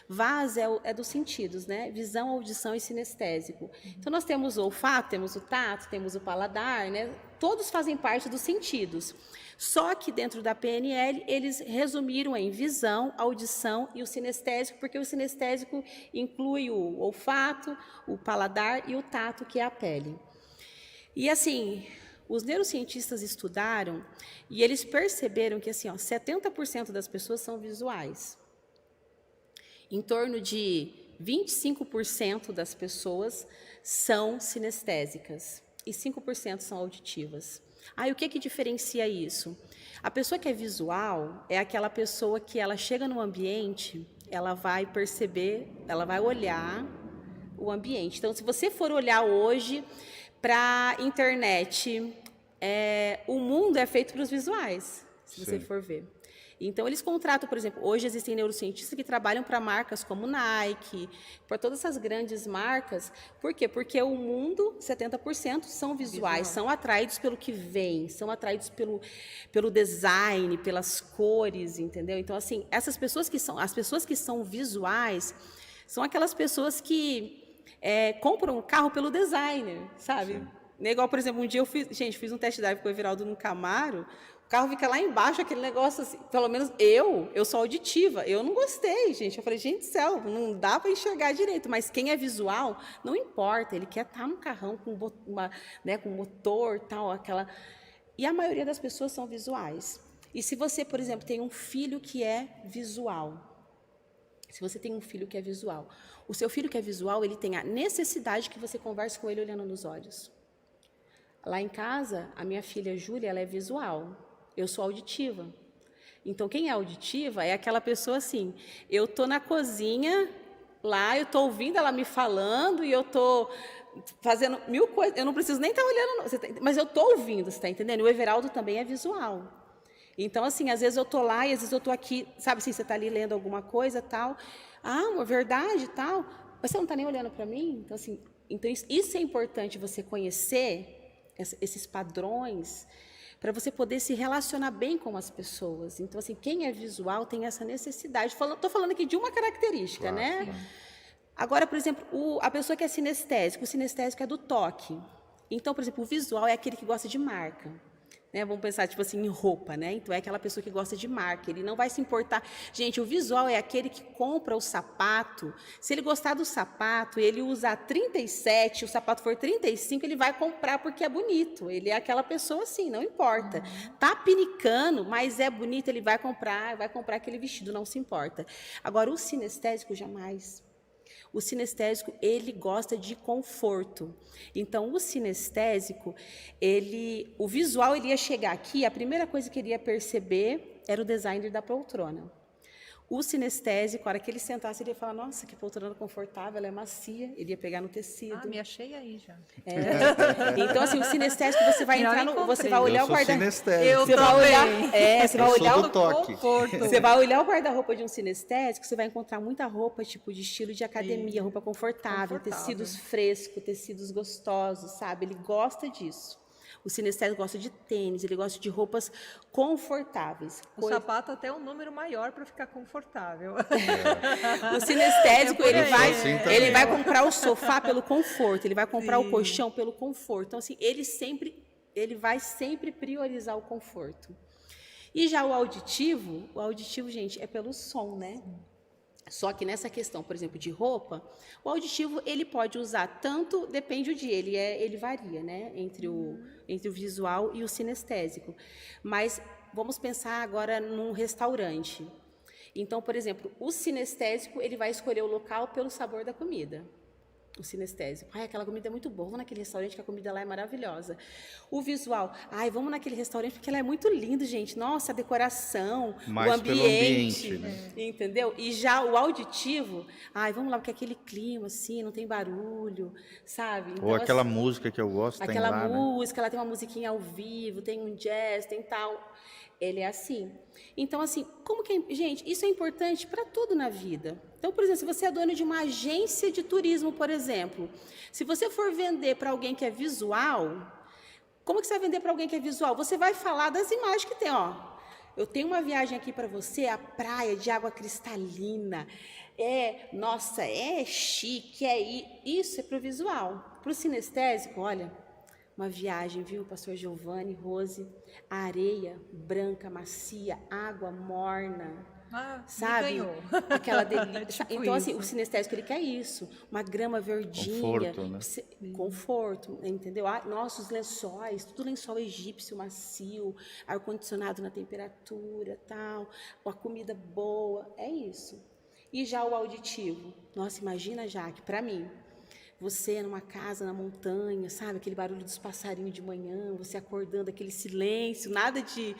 C: VAS é dos sentidos, né? Visão, audição e sinestésico. Então, nós temos o olfato, temos o tato, temos o paladar, né? Todos fazem parte dos sentidos. Só que dentro da PNL, eles resumiram em visão, audição e o sinestésico, porque o sinestésico inclui o olfato, o paladar e o tato, que é a pele. E assim, os neurocientistas estudaram e eles perceberam que assim, 70% das pessoas são visuais. Em torno de 25% das pessoas são sinestésicas e 5% são auditivas. E o que diferencia isso? A pessoa que é visual é aquela pessoa que ela chega no ambiente, ela vai perceber, ela vai olhar o ambiente. Então, se você for olhar hoje para a internet, o mundo é feito para os visuais, se você for ver. Então, eles contratam, por exemplo, hoje existem neurocientistas que trabalham para marcas como Nike, para todas essas grandes marcas. Por quê? Porque o mundo, 70% são visuais, são atraídos pelo que vem, são atraídos pelo design, pelas cores, entendeu? Então, assim, as pessoas que são visuais são aquelas pessoas que compram um carro pelo designer, sabe? Sim. Igual, por exemplo, um dia eu fiz um test drive com o Everaldo no Camaro, o carro fica lá embaixo, aquele negócio assim, pelo menos eu sou auditiva, eu não gostei, gente. Eu falei, gente do céu, não dá para enxergar direito, mas quem é visual, não importa, ele quer estar num carrão com com motor, tal, aquela... E a maioria das pessoas são visuais. E se você, por exemplo, tem um filho que é visual, o seu filho que é visual, ele tem a necessidade que você converse com ele olhando nos olhos. Lá em casa, a minha filha Júlia, ela é visual. Eu sou auditiva. Então, quem é auditiva é aquela pessoa assim, eu estou na cozinha, Lá eu estou ouvindo ela me falando e eu estou fazendo mil coisas. Eu não preciso nem estar olhando, mas eu estou ouvindo, você está entendendo? O Everaldo também é visual. Então, assim, às vezes eu estou lá e às vezes eu estou aqui, sabe assim, você está ali lendo alguma coisa, tal. Ah, uma verdade, tal. Mas você não está nem olhando para mim? Então, assim, isso é importante você conhecer esses padrões para você poder se relacionar bem com as pessoas. Então, assim, quem é visual tem essa necessidade. Estou falando aqui de uma característica,
B: Claro,
C: né?
B: claro.
C: Agora, por exemplo, a pessoa que é sinestésico, o sinestésico é do toque. Então, por exemplo, o visual é aquele que gosta de marca. Né? Vamos pensar, tipo assim, em roupa, né? Então, é aquela pessoa que gosta de marca. Ele não vai se importar. Gente, o visual é aquele que compra o sapato. Se ele gostar do sapato, ele usar 37, o sapato for 35, ele vai comprar porque é bonito. Ele é aquela pessoa assim, não importa. Tá pinicando, mas é bonito, ele vai comprar aquele vestido, não se importa. Agora, o sinestésico, jamais. O sinestésico, ele gosta de conforto. Então, o sinestésico, o visual, ele ia chegar aqui, a primeira coisa que ele ia perceber era o designer da poltrona. O sinestésico, a hora que ele sentasse, ele ia falar, nossa, que poltrona confortável, ela é macia. Ele ia pegar no tecido.
A: Ah, me achei aí já.
C: Então, assim, o sinestésico, você vai entrar você vai olhar o guarda-roupa.
A: Eu
C: Você vai olhar, você vai olhar
B: sou do toque.
C: Você vai olhar o guarda-roupa de um sinestésico, você vai encontrar muita roupa, tipo, de estilo de academia, roupa confortável, tecidos frescos, tecidos gostosos, sabe? Ele gosta disso. O sinestésico gosta de tênis, ele gosta de roupas confortáveis.
A: O sapato até um número maior para ficar confortável.
C: O sinestésico, ele vai
B: também.
C: comprar o sofá pelo conforto, ele vai comprar o colchão pelo conforto. Então, assim, ele vai sempre priorizar o conforto. E já o auditivo, gente, é pelo som, né? Só que nessa questão, por exemplo, de roupa, o auditivo ele pode usar tanto, depende do dia, ele varia, né, entre o visual e o sinestésico. Mas vamos pensar agora num restaurante. Então, por exemplo, o sinestésico ele vai escolher o local pelo sabor da comida. O sinestésico. Ai, aquela comida é muito boa, vamos naquele restaurante que a comida lá é maravilhosa. O visual. Ai, vamos naquele restaurante porque ela é muito linda, gente. Nossa, a decoração,
B: Mais
C: o ambiente.
B: pelo ambiente, né?
C: Entendeu? E já o auditivo. Ai, vamos lá, porque aquele clima, assim, não tem barulho, sabe? Então,
B: Ou aquela
C: assim,
B: música que eu gosto, tem
C: aquela
B: lá, né?
C: música, ela tem uma musiquinha ao vivo, tem um jazz, tem tal. Ele é assim. Então, assim, gente, isso é importante para tudo na vida. Então, por exemplo, se você é dono de uma agência de turismo, por exemplo, se você for vender para alguém que é visual, como que você vai vender para alguém que é visual? Você vai falar das imagens que tem, ó. Eu tenho uma viagem aqui para você, a praia de água cristalina. Nossa, é chique, isso é para o visual. Para o sinestésico, olha, uma viagem, viu, pastor Giovanni, Rose, areia branca, macia, água morna, sabe?
A: Ganhou.
C: Aquela delícia.
A: Tipo
C: então, assim,
A: isso.
C: o sinestésico, ele quer isso. Uma grama verdinha.
B: Conforto, né?
C: Conforto, entendeu? Nossos lençóis, tudo lençol egípcio, macio, ar-condicionado na temperatura, tal, uma comida boa, é isso. E já o auditivo. Nossa, imagina, Jaque, para mim, você numa casa na montanha, sabe? Aquele barulho dos passarinhos de manhã, você acordando, aquele silêncio, nada de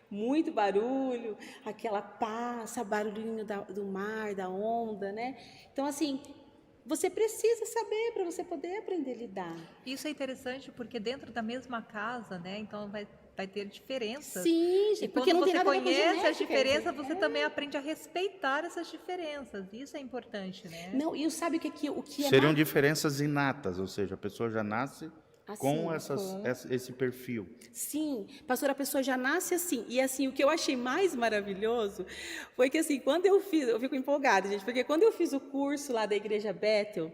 C: muito barulho, aquela paz, barulhinho do mar, da onda, né? Então, assim, você precisa saber para você poder aprender a lidar.
A: Isso é interessante porque dentro da mesma casa, né? Então vai ter diferenças.
C: Sim, gente,
A: E
C: porque
A: quando
C: não tem
A: você
C: nada a ver com
A: conhece as
C: genética,
A: diferenças, você também aprende a respeitar essas diferenças. Isso é importante, né?
C: Não, e sabe o que é
B: Seriam diferenças inatas, ou seja, a pessoa já nasce
C: assim,
B: com esse perfil.
C: Sim, pastor, a pessoa já nasce assim. E assim, o que eu achei mais maravilhoso foi que assim, quando eu fico empolgada, gente, porque quando eu fiz o curso lá da Igreja Bethel,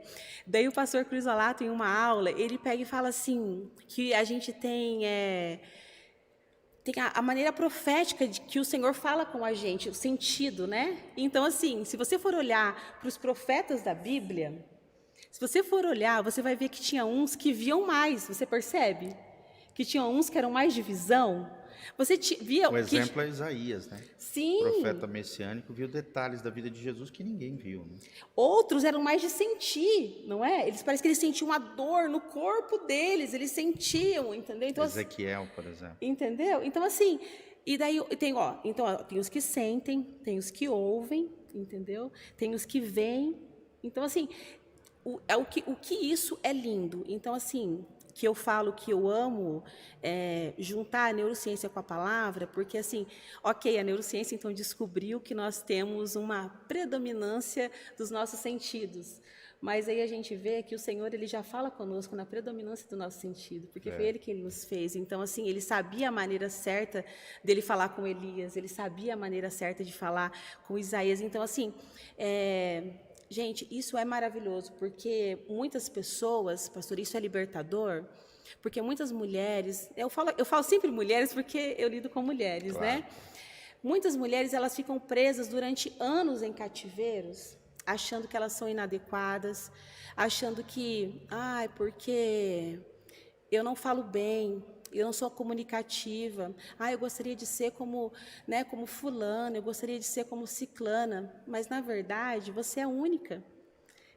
C: daí o pastor Crisolato, em uma aula, ele pega e fala assim, que a gente tem a maneira profética de que o Senhor fala com a gente, o sentido, né? Então, assim, se você for olhar para os profetas da Bíblia, se você for olhar, você vai ver que tinha uns que viam mais, você percebe? Que tinham uns que eram mais de visão. Você via...
B: O exemplo é Isaías, né?
C: Sim.
B: O profeta messiânico viu detalhes da vida de Jesus que ninguém viu, né?
C: Outros eram mais de sentir, não é? Parece que eles sentiam uma dor no corpo deles, eles sentiam, entendeu? Então,
B: Ezequiel, por exemplo.
C: Entendeu? Então, assim, e daí tem os que sentem, tem os que ouvem, entendeu? Tem os que veem. Então, assim, o que isso é lindo. Então, assim, que eu falo que eu amo juntar a neurociência com a palavra, porque, assim, ok, a neurociência, então, descobriu que nós temos uma predominância dos nossos sentidos. Mas aí a gente vê que o Senhor, ele já fala conosco na predominância do nosso sentido, porque foi Ele que Ele nos fez. Então, assim, Ele sabia a maneira certa dele falar com Elias, Ele sabia a maneira certa de falar com Isaías. Então, assim, gente, isso é maravilhoso, porque muitas pessoas, pastor, isso é libertador, porque muitas mulheres, eu falo sempre mulheres porque eu lido com mulheres,
B: Claro.
C: né? Muitas mulheres, elas ficam presas durante anos em cativeiros, achando que elas são inadequadas, achando que, porque eu não falo bem, eu não sou comunicativa, eu gostaria de ser como, né, como fulana, eu gostaria de ser como ciclana, mas, na verdade, você é única.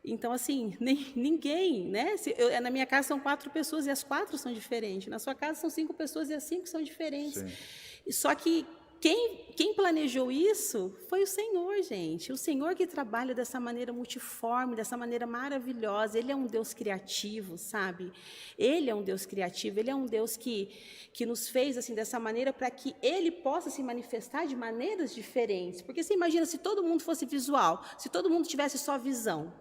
C: Então, assim, ninguém, né? Na minha casa são 4 pessoas e as 4 são diferentes. Na sua casa são 5 pessoas e as 5 são diferentes. Sim. Só que quem planejou isso foi o Senhor, gente. O Senhor que trabalha dessa maneira multiforme, dessa maneira maravilhosa. Ele é um Deus criativo, sabe? Ele é um Deus criativo, Ele é um Deus que nos fez assim dessa maneira para que Ele possa se manifestar de maneiras diferentes. Porque você imagina se todo mundo fosse visual, se todo mundo tivesse só visão.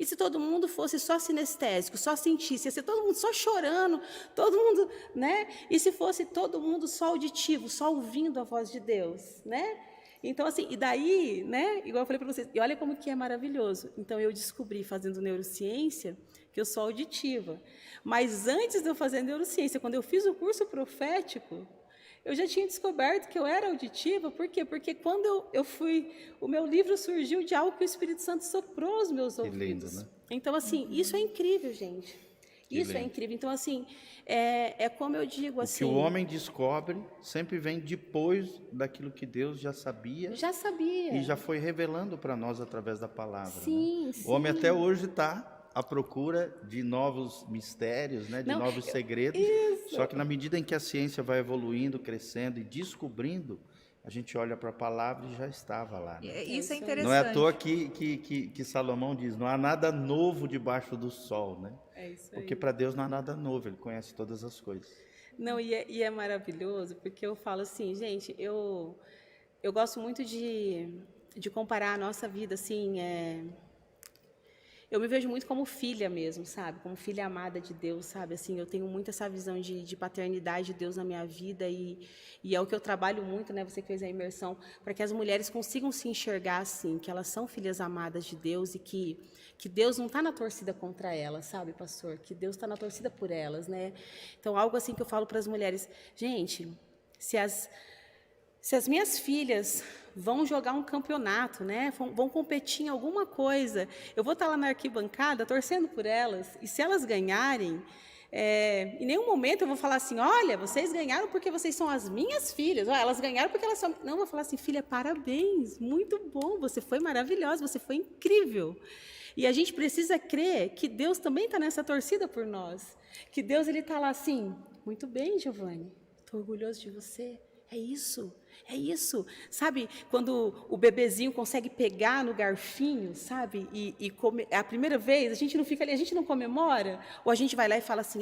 C: E se todo mundo fosse só sinestésico, só sentisse, ia ser todo mundo só chorando, todo mundo, né? E se fosse todo mundo só auditivo, só ouvindo a voz de Deus, né? Então, assim, e daí, né? Igual eu falei para vocês, e olha como que é maravilhoso. Então, eu descobri, fazendo neurociência, que eu sou auditiva. Mas antes de eu fazer neurociência, quando eu fiz o curso profético, eu já tinha descoberto que eu era auditiva. Por quê? Porque quando eu fui... O meu livro surgiu de algo que o Espírito Santo soprou aos meus ouvidos.
B: Lindo, né?
C: Então, assim, isso é incrível, gente. Isso é incrível. Então, assim, como eu digo, assim...
B: O que o homem descobre sempre vem depois daquilo que Deus já sabia.
C: Já sabia.
B: E já foi revelando para nós através da palavra.
C: Sim,
B: né?
C: sim.
B: O homem até hoje está à procura de novos mistérios, né, de novos segredos.
C: Isso.
B: Só que na medida em que a ciência vai evoluindo, crescendo e descobrindo, a gente olha para a palavra e já estava lá. Né?
A: Isso é interessante.
B: Não é à toa que Salomão diz, não há nada novo debaixo do sol, né?
C: É isso aí.
B: Porque para Deus não há nada novo, Ele conhece todas as coisas.
C: Não, e é maravilhoso, porque eu falo assim, gente, eu gosto muito de comparar a nossa vida, assim, eu me vejo muito como filha mesmo, sabe? Como filha amada de Deus, sabe? Assim, eu tenho muito essa visão de paternidade de Deus na minha vida e é o que eu trabalho muito, né? Você que fez a imersão, para que as mulheres consigam se enxergar assim, que elas são filhas amadas de Deus e que Deus não está na torcida contra elas, sabe, pastor? Que Deus está na torcida por elas, né? Então, algo assim que eu falo para as mulheres, gente, se as minhas filhas vão jogar um campeonato, né? Vão competir em alguma coisa, eu vou estar lá na arquibancada torcendo por elas, e se elas ganharem, em nenhum momento eu vou falar assim, olha, vocês ganharam porque vocês são as minhas filhas, elas ganharam porque elas são... Não, eu vou falar assim, filha, parabéns, muito bom, você foi maravilhosa, você foi incrível. E a gente precisa crer que Deus também está nessa torcida por nós, que Deus está lá assim, muito bem, Giovanni, estou orgulhoso de você, é isso, sabe, quando o bebezinho consegue pegar no garfinho, sabe, e comer, a primeira vez, a gente não fica ali, a gente não comemora, ou a gente vai lá e fala assim,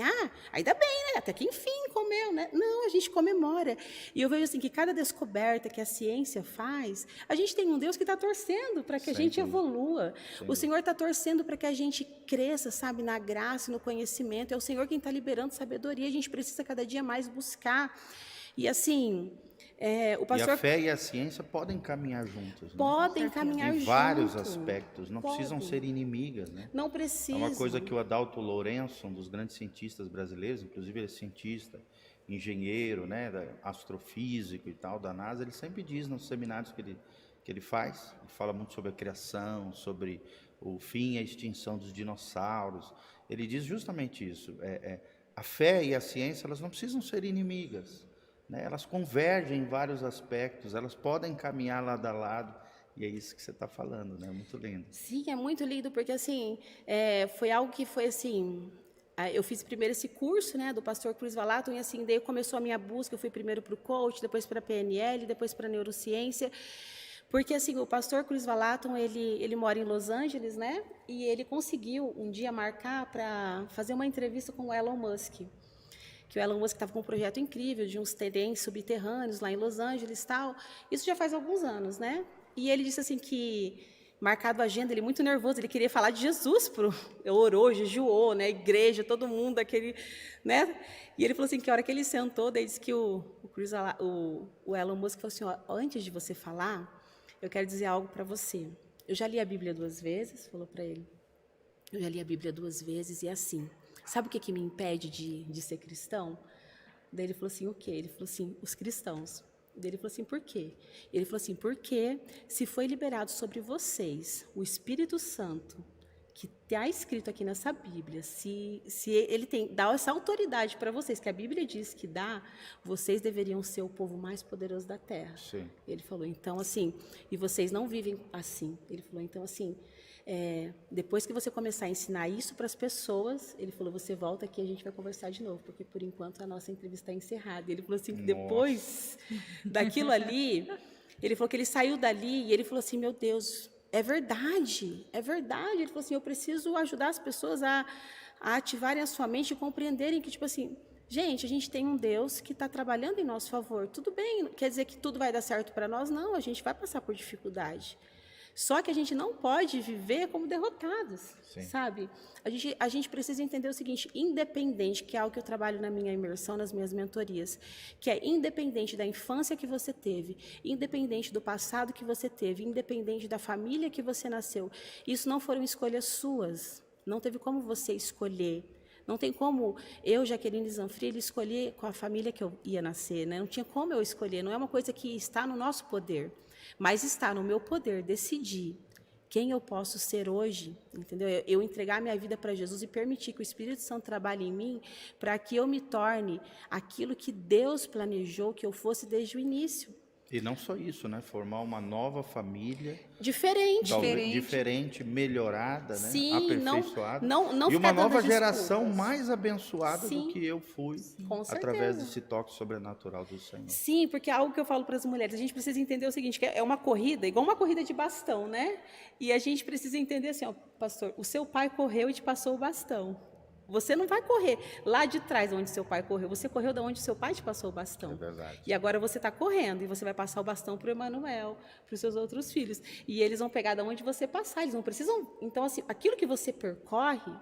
C: ainda bem, né, até que enfim comeu, né, não, a gente comemora, e eu vejo assim, que cada descoberta que a ciência faz, a gente tem um Deus que está torcendo para que a gente evolua, o Senhor está torcendo para que a gente cresça, sabe, na graça e no conhecimento, é o Senhor quem está liberando sabedoria, a gente precisa cada dia mais buscar, e assim... o pastor...
B: E a fé e a ciência podem caminhar juntos. Né?
C: Podem caminhar juntos.
B: Em vários aspectos, não precisam ser inimigas. Né?
C: Não precisam.
B: É uma coisa que o Adalto Lourenço, um dos grandes cientistas brasileiros, inclusive ele é cientista, engenheiro, né, astrofísico e tal, da NASA, ele sempre diz nos seminários que ele faz, ele fala muito sobre a criação, sobre o fim e a extinção dos dinossauros. Ele diz justamente isso. A fé e a ciência, elas não precisam ser inimigas. Né? Elas convergem em vários aspectos, elas podem caminhar lado a lado, e é isso que você está falando, né? Muito lindo.
C: Sim, é muito lindo, porque assim, foi algo que foi assim, eu fiz primeiro esse curso, né, do pastor Cruz Valaton, e assim, daí começou a minha busca, eu fui primeiro para o coach, depois para a PNL, depois para a neurociência, Porque, assim, o pastor Chris Valaton, ele mora em Los Angeles, né? E ele conseguiu um dia marcar para fazer uma entrevista com o Elon Musk. Que o Elon Musk estava com um projeto incrível de uns terrenos subterrâneos lá em Los Angeles e tal. Isso já faz alguns anos, né? E ele disse assim que, marcado a agenda, ele muito nervoso, ele queria falar de Jesus, ele orou, jejuou, né? Igreja, todo mundo, aquele, né? E ele falou assim que a hora que ele sentou, daí disse que o Elon Musk falou assim, ó, antes de você falar, eu quero dizer algo para você. Eu já li a Bíblia 2 vezes, falou para ele. Eu já li a Bíblia 2 vezes e é assim. Sabe o que me impede de ser cristão? Daí ele falou assim, o quê? Ele falou assim, os cristãos. Daí ele falou assim, por quê? Ele falou assim, porque se foi liberado sobre vocês o Espírito Santo, que está escrito aqui nessa Bíblia, se ele dá essa autoridade para vocês, que a Bíblia diz que dá, vocês deveriam ser o povo mais poderoso da terra.
B: Sim.
C: Ele falou, então assim, e vocês não vivem assim. Ele falou, então assim, depois que você começar a ensinar isso para as pessoas, ele falou, você volta aqui e a gente vai conversar de novo, porque por enquanto a nossa entrevista está encerrada. Ele falou assim, que depois daquilo ali, ele falou que ele saiu dali e ele falou assim, meu Deus, é verdade, é verdade. Ele falou assim, eu preciso ajudar as pessoas a ativarem a sua mente e compreenderem que, tipo assim, gente, a gente tem um Deus que está trabalhando em nosso favor. Tudo bem, quer dizer que tudo vai dar certo para nós? Não, a gente vai passar por dificuldade. Só que a gente não pode viver como derrotados,
B: Sim.
C: sabe? A gente precisa entender o seguinte, independente, que é algo que eu trabalho na minha imersão, nas minhas mentorias, que é independente da infância que você teve, independente do passado que você teve, independente da família que você nasceu, isso não foram escolhas suas, não teve como você escolher. Não tem como eu, Jaqueline Zanfrilli, escolher com a família que eu ia nascer, né? Não tinha como eu escolher, não é uma coisa que está no nosso poder. Mas está no meu poder decidir quem eu posso ser hoje, entendeu? Eu entregar minha vida para Jesus e permitir que o Espírito Santo trabalhe em mim para que eu me torne aquilo que Deus planejou que eu fosse desde o início.
B: E não só isso, né? Formar uma nova família.
C: Diferente.
B: Melhorada, né?
C: Sim,
B: aperfeiçoada.
C: não
B: e uma
C: ficar dando
B: nova geração
C: desculpas.
B: mais abençoada
C: Sim,
B: do que eu fui,
C: com
B: através
C: certeza.
B: desse toque sobrenatural do Senhor.
C: Sim, porque é algo que eu falo para as mulheres, a gente precisa entender o seguinte, que é uma corrida, igual uma corrida de bastão, né? E a gente precisa entender assim, ó, pastor, o seu pai correu e te passou o bastão. Você não vai correr lá de trás onde seu pai correu, você correu de onde seu pai te passou o bastão.
B: É verdade.
C: E agora você está correndo e você vai passar o bastão para o Emanuel, para os seus outros filhos. E eles vão pegar de onde você passar, eles não precisam... Então, assim, aquilo que você percorre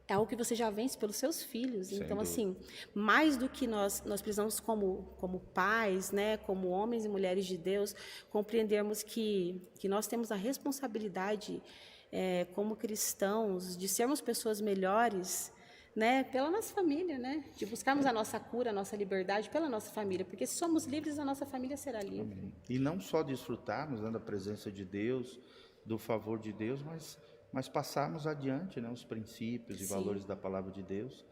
C: é algo que você já vence pelos seus filhos.
B: Sem
C: Então,
B: dúvida.
C: assim, mais do que nós precisamos como pais, né, como homens e mulheres de Deus, compreendermos que nós temos a responsabilidade, como cristãos, de sermos pessoas melhores, né, pela nossa família, né, de buscarmos a nossa cura, a nossa liberdade pela nossa família, porque se somos livres, a nossa família será livre.
B: Amém. E não só desfrutarmos, né, da presença de Deus, do favor de Deus, mas passarmos adiante, né, os princípios e
C: Sim.
B: valores da palavra de Deus,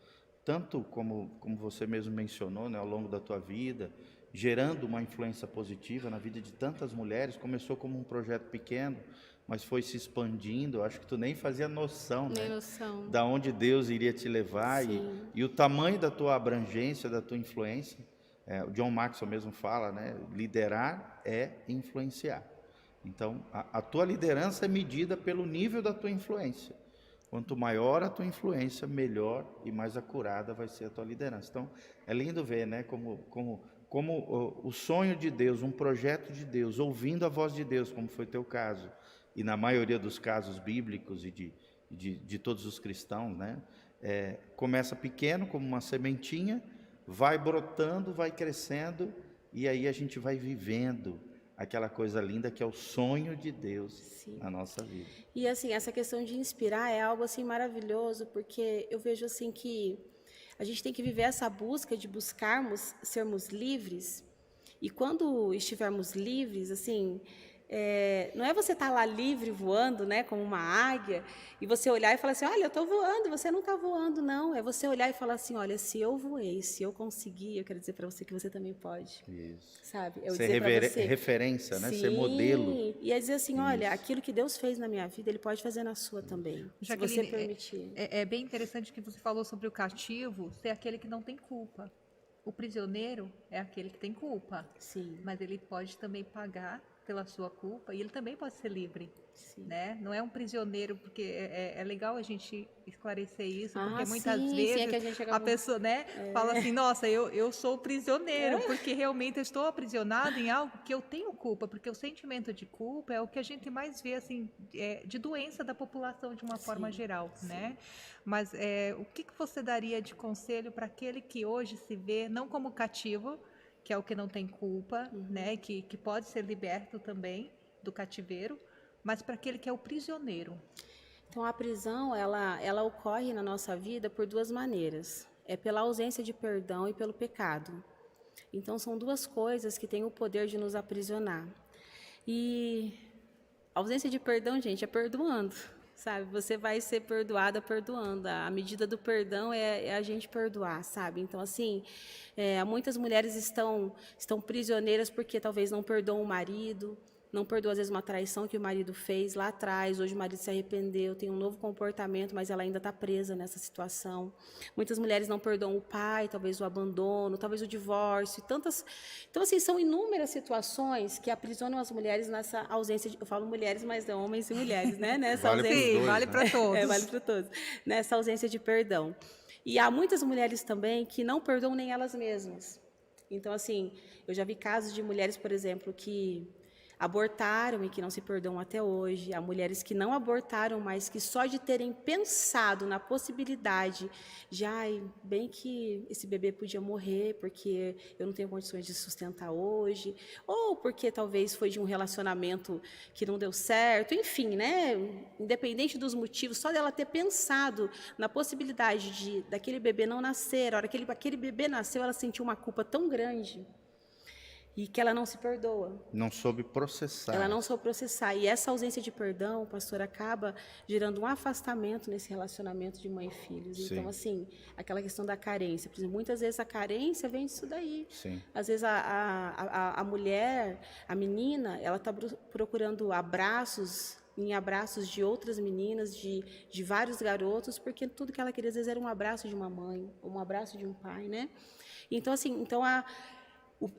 B: tanto como você mesmo mencionou, né, ao longo da tua vida, gerando uma influência positiva na vida de tantas mulheres. Começou como um projeto pequeno, mas foi se expandindo. Acho que tu nem fazia noção,
C: Nem
B: né,
C: noção.
B: da onde Deus iria te levar e o tamanho da tua abrangência, da tua influência. O John Maxwell mesmo fala, né, liderar é influenciar. Então, a tua liderança é medida pelo nível da tua influência. Quanto maior a tua influência, melhor e mais acurada vai ser a tua liderança. Então, é lindo ver, né, como o sonho de Deus, um projeto de Deus, ouvindo a voz de Deus, como foi teu caso, e na maioria dos casos bíblicos e de todos os cristãos, né, começa pequeno, como uma sementinha, vai brotando, vai crescendo, e aí a gente vai vivendo aquela coisa linda que é o sonho de Deus. Sim. Na nossa vida.
C: E assim, essa questão de inspirar é algo assim maravilhoso, porque eu vejo assim que a gente tem que viver essa busca de buscarmos sermos livres, e quando estivermos livres, assim, não é você estar lá livre voando, né, como uma águia, e você olhar e falar assim, olha, eu estou voando, você não está voando, não. É você olhar e falar assim, olha, se eu voei, se eu consegui, eu quero dizer para você que você também pode.
B: Isso.
C: Sabe?
B: Ser referência, né?
C: Sim,
B: ser modelo.
C: E é dizer assim, olha, aquilo que Deus fez na minha vida, Ele pode fazer na sua também,
A: Jaqueline,
C: se você permitir.
A: É bem interessante que você falou sobre o cativo ser aquele que não tem culpa. O prisioneiro é aquele que tem culpa.
C: Sim.
A: Mas ele pode também pagar pela sua culpa e ele também pode ser livre.
C: Sim.
A: Né? Não é um prisioneiro, porque é legal a gente esclarecer isso, porque
C: Ah,
A: muitas
C: sim,
A: vezes
C: é que a gente
A: a
C: acabou...
A: pessoa, né, fala assim, nossa, eu sou prisioneiro, porque realmente eu estou aprisionado em algo que eu tenho culpa, porque o sentimento de culpa é o que a gente mais vê, assim, de doença da população de uma forma geral, né? Mas o que você daria de conselho para aquele que hoje se vê não como cativo, que é o que não tem culpa, né, que pode ser liberto também do cativeiro, mas para aquele que é o prisioneiro?
C: Então, a prisão, ela ocorre na nossa vida por duas maneiras. É pela ausência de perdão e pelo pecado. Então, são duas coisas que têm o poder de nos aprisionar. E a ausência de perdão, gente, é perdoando, sabe? Você vai ser perdoada perdoando. A medida do perdão é a gente perdoar, sabe? Então, assim, muitas mulheres estão prisioneiras porque talvez não perdoam o marido, não perdoa, às vezes, uma traição que o marido fez lá atrás. Hoje o marido se arrependeu, tem um novo comportamento, mas ela ainda está presa nessa situação. Muitas mulheres não perdoam o pai, talvez o abandono, talvez o divórcio. Tantas... Então, assim, são inúmeras situações que aprisionam as mulheres nessa ausência de... Eu falo mulheres, mas é homens e mulheres, né? Nessa
B: Vale
C: ausência...
B: pros dois,
A: vale
B: né?
A: para todos.
C: vale para todos. Nessa ausência de perdão. E há muitas mulheres também que não perdoam nem elas mesmas. Então, assim, eu já vi casos de mulheres, por exemplo, que abortaram e que não se perdoam até hoje. Há mulheres que não abortaram, mas que só de terem pensado na possibilidade de, bem que esse bebê podia morrer porque eu não tenho condições de sustentar hoje, ou porque talvez foi de um relacionamento que não deu certo, enfim, né? Independente dos motivos, só dela ter pensado na possibilidade daquele bebê não nascer, a hora que aquele bebê nasceu, ela sentiu uma culpa tão grande e que ela não se perdoa.
B: Não soube processar.
C: Ela não soube processar. E essa ausência de perdão, pastor, acaba gerando um afastamento nesse relacionamento de mãe e filhos.
B: Sim.
C: Então, assim, aquela questão da carência. Por exemplo, muitas vezes a carência vem disso daí.
B: Sim.
C: Às vezes a mulher, a menina, ela está procurando abraços de outras meninas, de vários garotos, porque tudo que ela queria, às vezes, era um abraço de uma mãe, ou um abraço de um pai, né? Então, assim,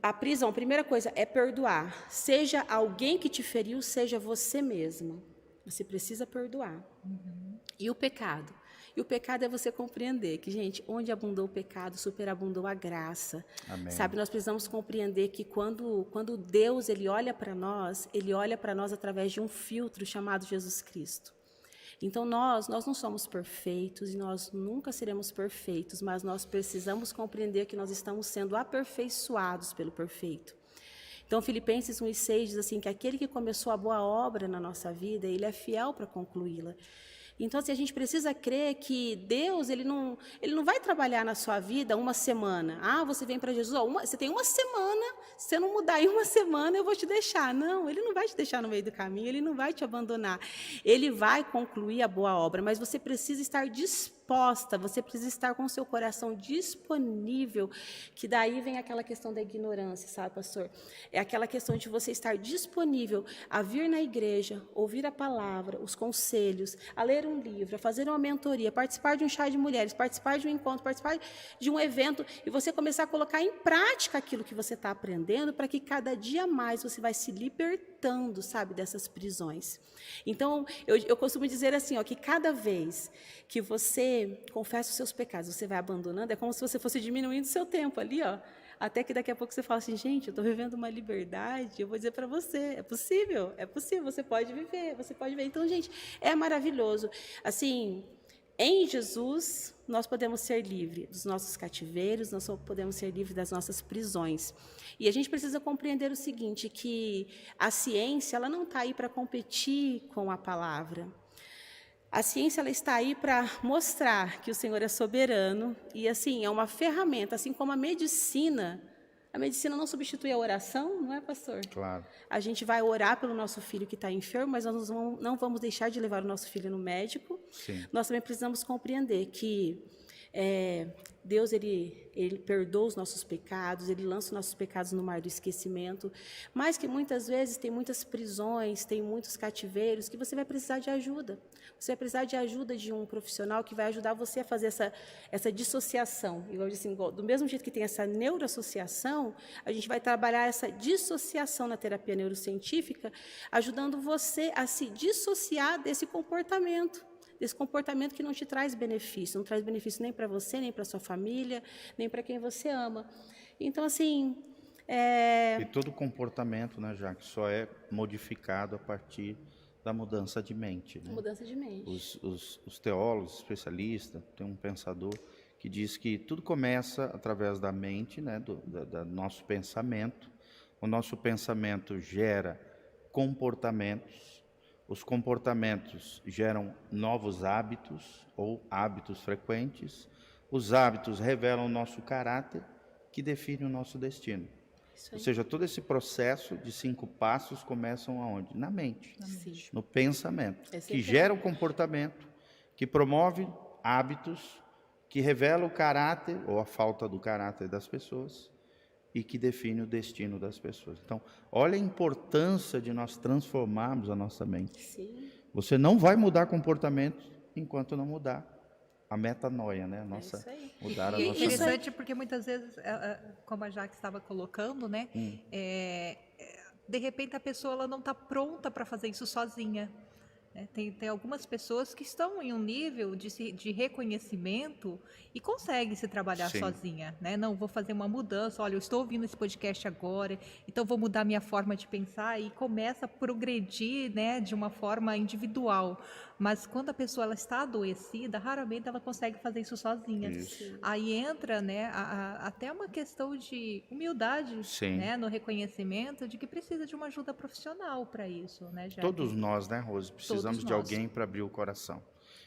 C: a prisão, a primeira coisa é perdoar. Seja alguém que te feriu, seja você mesma. Você precisa perdoar. E o pecado? E o pecado é você compreender que, gente, onde abundou o pecado, superabundou a graça.
B: Amém.
C: Sabe, nós precisamos compreender que quando Deus ele olha para nós através de um filtro chamado Jesus Cristo. Então, nós não somos perfeitos e nós nunca seremos perfeitos, mas nós precisamos compreender que nós estamos sendo aperfeiçoados pelo perfeito. Então, Filipenses 1:6 diz assim, que aquele que começou a boa obra na nossa vida, ele é fiel para concluí-la. Então, assim, a gente precisa crer que Deus, ele não vai trabalhar na sua vida uma semana. Você vem para Jesus, você tem uma semana, se você não mudar em uma semana, eu vou te deixar. Não, ele não vai te deixar no meio do caminho, ele não vai te abandonar. Ele vai concluir a boa obra, mas você precisa estar disposta, você precisa estar com o seu coração disponível, que daí vem aquela questão da ignorância, sabe, pastor? É aquela questão de você estar disponível a vir na igreja, ouvir a palavra, os conselhos, a ler um livro, a fazer uma mentoria, participar de um chá de mulheres, participar de um encontro, participar de um evento, e você começar a colocar em prática aquilo que você está aprendendo, para que cada dia mais você vai se libertando, sabe, dessas prisões. Então, eu costumo dizer assim, que cada vez que você confessa os seus pecados, você vai abandonando, é como se você fosse diminuindo o seu tempo ali, até que daqui a pouco você fala assim, gente, eu estou vivendo uma liberdade, eu vou dizer para você, é possível, você pode viver, você pode ver. Então, gente, é maravilhoso. Assim, em Jesus, nós podemos ser livres dos nossos cativeiros, nós podemos ser livres das nossas prisões. E a gente precisa compreender o seguinte, que a ciência, ela não está aí para competir com a palavra. A ciência ela está aí para mostrar que o Senhor é soberano e, assim, é uma ferramenta, assim como a medicina não substitui a oração, não é, pastor?
B: Claro.
C: A gente vai orar pelo nosso filho que está enfermo, mas nós não vamos deixar de levar o nosso filho no médico.
B: Sim.
C: Nós também precisamos compreender que Deus, ele perdoa os nossos pecados, ele lança os nossos pecados no mar do esquecimento, mas que muitas vezes tem muitas prisões, tem muitos cativeiros, que você vai precisar de ajuda. Você vai precisar de ajuda de um profissional que vai ajudar você a fazer essa dissociação. Igual, assim, do mesmo jeito que tem essa neuroassociação, a gente vai trabalhar essa dissociação na terapia neurocientífica, ajudando você a se dissociar desse comportamento que não te traz benefício, não traz benefício nem para você, nem para sua família, nem para quem você ama. Então, assim...
B: E todo comportamento, né, Jaque, só é modificado a partir da mudança de mente. Né?
C: Mudança de mente.
B: Os teólogos, especialistas, tem um pensador que diz que tudo começa através da mente, né, do nosso pensamento. O nosso pensamento gera comportamentos. Os comportamentos geram novos hábitos ou hábitos frequentes. Os hábitos revelam o nosso caráter, que define o nosso destino. Ou seja, todo esse processo de 5 passos começam aonde? Na mente, no pensamento, que gera o comportamento, que promove hábitos, que revela o caráter ou a falta do caráter das pessoas e que define o destino das pessoas. Então, olha a importância de nós transformarmos a nossa mente.
C: Sim.
B: Você não vai mudar comportamento enquanto não mudar a metanoia, né? Mudar a
A: E é
B: nossa
A: interessante porque muitas vezes, como a Jaque estava colocando, né? De repente a pessoa ela não está pronta para fazer isso sozinha. Tem algumas pessoas que estão em um nível de reconhecimento e conseguem se trabalhar sozinha, né? Não, vou fazer uma mudança, olha, eu estou ouvindo esse podcast agora, então vou mudar minha forma de pensar e começa a progredir, né, de uma forma individual. Mas quando a pessoa ela está adoecida, raramente ela consegue fazer isso sozinha.
B: Isso.
A: Aí entra, né, até uma questão de humildade, né, no reconhecimento de que precisa de uma ajuda profissional para isso, né, Jaque?
B: Todos nós, né, Rose, precisamos de alguém para abrir o coração.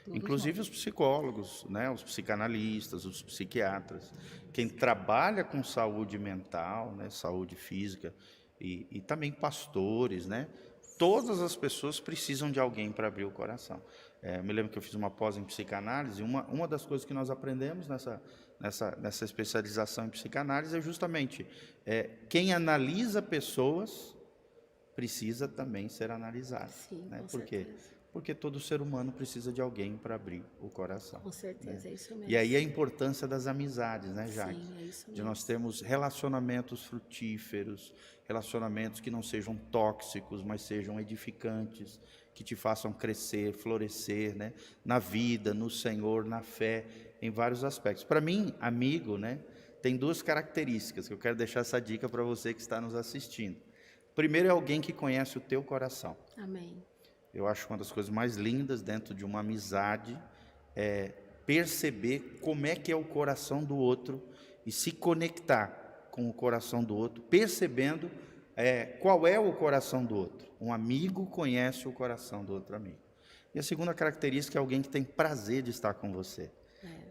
B: Inclusive os psicólogos, né, os psicanalistas, os psiquiatras, quem trabalha com saúde mental, né, saúde física e também pastores, né, todas as pessoas precisam de alguém para abrir o coração. Eu me lembro que eu fiz uma pós em psicanálise, uma das coisas que nós aprendemos nessa especialização em psicanálise é justamente quem analisa pessoas precisa também ser analisado.
C: Sim,
B: né?
C: Com
B: Por quê?
C: certeza.
B: Porque todo ser humano precisa de alguém para abrir o coração.
C: Com certeza,
B: né?
C: é isso mesmo.
B: E aí a importância das amizades, né, Jaque?
C: Sim, é isso mesmo.
B: De nós termos relacionamentos frutíferos, relacionamentos que não sejam tóxicos, mas sejam edificantes, que te façam crescer, florescer, né? Na vida, no Senhor, na fé, em vários aspectos. Para mim, amigo, né, tem 2 características que eu quero deixar essa dica para você que está nos assistindo. Primeiro é alguém que conhece o teu coração.
C: Amém.
B: Eu acho que uma das coisas mais lindas dentro de uma amizade é perceber como é que é o coração do outro e se conectar com o coração do outro, percebendo qual é o coração do outro. Um amigo conhece o coração do outro amigo. E a segunda característica é alguém que tem prazer de estar com você.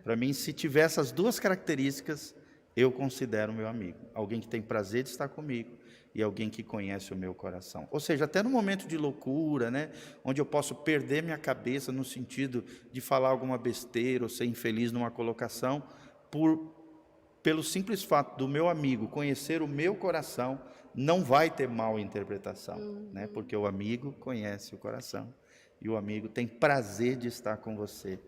B: Para mim, se tiver essas 2 características, eu considero meu amigo. Alguém que tem prazer de estar comigo e alguém que conhece o meu coração. Ou seja, até no momento de loucura, né, onde eu posso perder minha cabeça no sentido de falar alguma besteira ou ser infeliz numa colocação, pelo simples fato do meu amigo conhecer o meu coração, não vai ter mal interpretação, né, porque o amigo conhece o coração e o amigo tem prazer de estar com você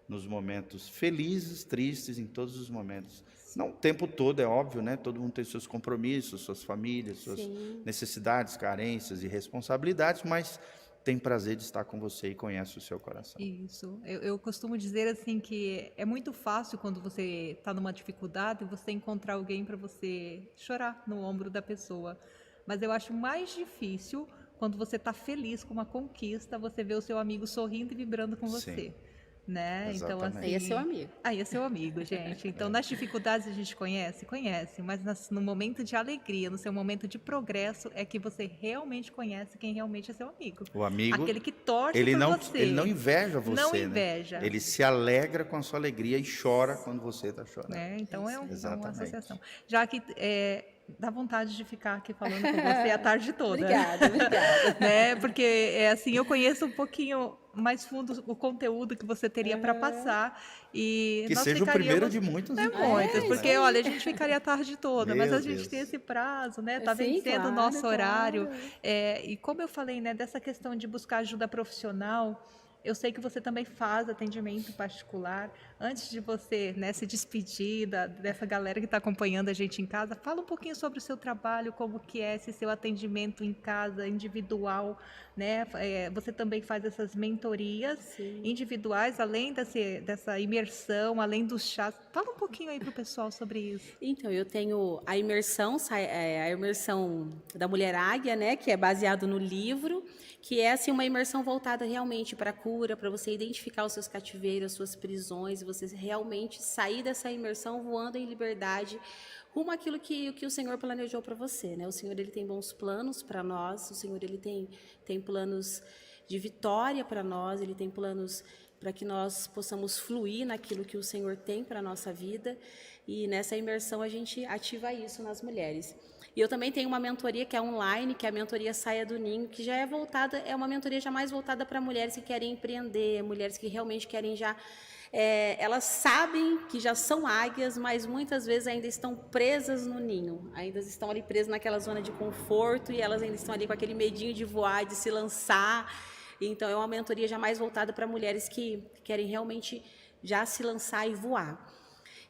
B: nos momentos felizes, tristes, em todos os momentos. Não o tempo todo, é óbvio, né? Todo mundo tem seus compromissos, suas famílias, suas necessidades, carências e responsabilidades, mas tem prazer de estar com você e conhece o seu coração.
A: Isso. Eu costumo dizer assim que é muito fácil quando você está numa dificuldade você encontrar alguém para você chorar no ombro da pessoa. Mas eu acho mais difícil quando você está feliz com uma conquista, você vê o seu amigo sorrindo e vibrando com você. Né? Então, assim,
C: aí é seu amigo.
A: Aí é seu amigo, gente. Então, nas dificuldades a gente conhece, mas no momento de alegria, no seu momento de progresso, é que você realmente conhece quem realmente é seu amigo.
B: O amigo,
A: aquele que torce
B: ele
A: por
B: não,
A: você.
B: ele não inveja você,
A: não inveja.
B: Né? Ele se alegra com a sua alegria e chora quando você está chorando.
A: Então, é uma
B: Exatamente.
A: associação. Já que dá vontade de ficar aqui falando com você a tarde toda.
C: Obrigada.
A: Né? Porque, assim, eu conheço um pouquinho mais fundo o conteúdo que você teria para passar. E
B: Que
A: nós
B: seja o primeiro
A: ficaríamos.
B: de muitos
A: É
B: encontros,
A: muitas,
B: né?
A: porque olha, a gente ficaria a tarde toda, mas
B: Meu
A: a gente tem
B: Deus.
A: esse prazo, né? Tá
C: Sim,
A: vencendo o
C: claro,
A: nosso horário.
C: claro.
A: E como eu falei, né, dessa questão de buscar ajuda profissional, eu sei que você também faz atendimento particular. Antes de você, né, se despedir dessa galera que está acompanhando a gente em casa, fala um pouquinho sobre o seu trabalho, como que é esse seu atendimento em casa, individual, né? Você também faz essas mentorias
C: Sim.
A: individuais, além dessa imersão, além dos chás. Fala um pouquinho aí para o pessoal sobre isso.
C: Então, eu tenho a imersão da Mulher Águia, né, que é baseado no livro, que é assim uma imersão voltada realmente para a cura, para você identificar os seus cativeiros, as suas prisões, e você realmente sair dessa imersão voando em liberdade rumo àquilo que o Senhor planejou para você, né? O Senhor, ele tem bons planos para nós, o Senhor, ele tem planos de vitória para nós, ele tem planos para que nós possamos fluir naquilo que o Senhor tem para a nossa vida, e nessa imersão a gente ativa isso nas mulheres. E eu também tenho uma mentoria que é online, que é a mentoria Saia do Ninho, que já é uma mentoria já mais voltada para mulheres que querem empreender, mulheres que realmente querem já... elas sabem que já são águias, mas muitas vezes ainda estão presas no ninho, ainda estão ali presas naquela zona de conforto, e elas ainda estão ali com aquele medinho de voar, de se lançar. Então, é uma mentoria já mais voltada para mulheres que querem realmente já se lançar e voar.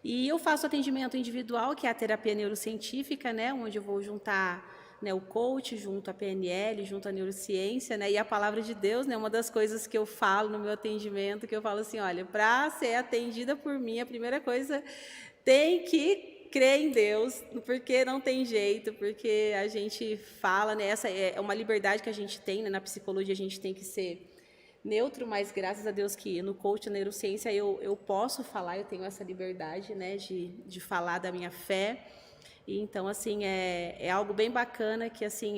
C: E eu faço atendimento individual, que é a terapia neurocientífica, né, onde eu vou juntar, né, o coach, junto a PNL, junto a neurociência, né, e a palavra de Deus, né, uma das coisas que eu falo no meu atendimento, que eu falo assim, olha, para ser atendida por mim, a primeira coisa tem que crer em Deus, porque não tem jeito, porque a gente fala, né, essa é uma liberdade que a gente tem, né, na psicologia a gente tem que ser neutro, mas graças a Deus que no coach, na neurociência, eu posso falar, eu tenho essa liberdade, né, de falar da minha fé. E então, assim, é algo bem bacana que, assim,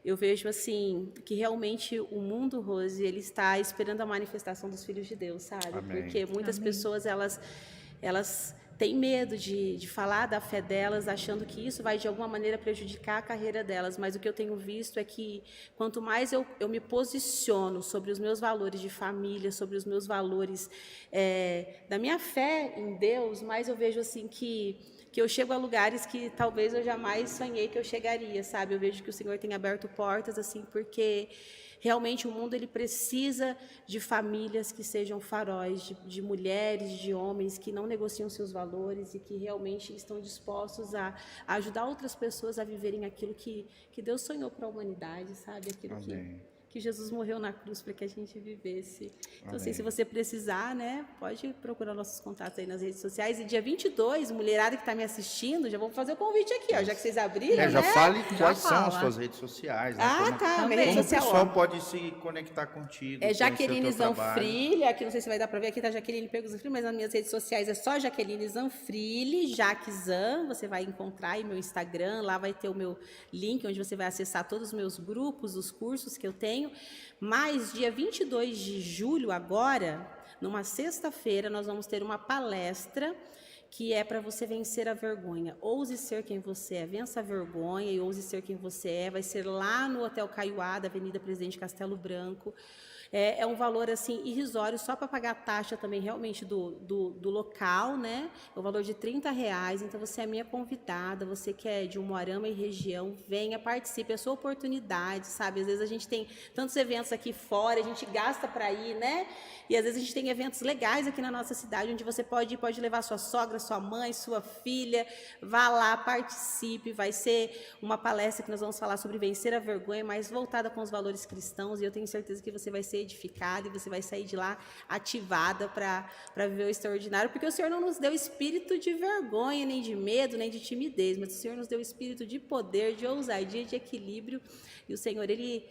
C: eu vejo, assim, que realmente o mundo, Rose, ele está esperando a manifestação dos filhos de Deus, sabe?
B: Amém.
C: Porque muitas
A: Amém.
C: pessoas, elas têm medo de falar da fé delas, achando que isso vai, de alguma maneira, prejudicar a carreira delas. Mas o que eu tenho visto é que, quanto mais eu me posiciono sobre os meus valores de família, sobre os meus valores da minha fé em Deus, mais eu vejo, assim, que eu chego a lugares que talvez eu jamais sonhei que eu chegaria, sabe? Eu vejo que o Senhor tem aberto portas, assim, porque realmente o mundo, ele precisa de famílias que sejam faróis, de mulheres, de homens que não negociam seus valores e que realmente estão dispostos a ajudar outras pessoas a viverem aquilo que Deus sonhou para a humanidade, sabe? Aquilo que Jesus morreu na cruz para que a gente vivesse. Então, assim, se você precisar, né, pode procurar nossos contatos aí nas redes sociais. E dia 22, mulherada que está me assistindo, já vou fazer o convite aqui, ó, já que vocês abriram,
B: Já
C: né?
B: fale quais são
A: fala.
B: as suas redes sociais. Né?
C: Ah,
B: Como,
C: tá, minha
A: Também.
C: rede
B: como o
C: social,
B: pessoal
C: ó.
B: pode se conectar contigo,
C: É
B: conhecer o teu
C: Jaqueline
B: trabalho.
C: Zanfrilli, aqui não sei se vai dar para ver, aqui tá Jaqueline Pego Zanfrilli, mas nas minhas redes sociais é só Jaqueline Zanfrilli, Jaque Zan, você vai encontrar aí meu Instagram, lá vai ter o meu link, onde você vai acessar todos os meus grupos, os cursos que eu tenho. Mas dia 22 de julho agora, numa sexta-feira, nós vamos ter uma palestra que é para você vencer a vergonha. Ouse ser quem você é, vença a vergonha e ouse ser quem você é. Vai ser lá no Hotel Caiuá, da Avenida Presidente Castelo Branco. É um valor, assim, irrisório, só para pagar a taxa também, realmente, do local, né? É o valor de R$30. Então, você é minha convidada, você que é de Umuarama e região, venha, participe, é a sua oportunidade, sabe? Às vezes a gente tem tantos eventos aqui fora, a gente gasta para ir, né? E às vezes a gente tem eventos legais aqui na nossa cidade, onde você pode levar sua sogra, sua mãe, sua filha, vá lá, participe. Vai ser uma palestra que nós vamos falar sobre vencer a vergonha, mas voltada com os valores cristãos, e eu tenho certeza que você vai ser edificada e você vai sair de lá ativada para viver o extraordinário, porque o Senhor não nos deu espírito de vergonha, nem de medo, nem de timidez, mas o Senhor nos deu espírito de poder, de ousadia, de equilíbrio, e o Senhor, Ele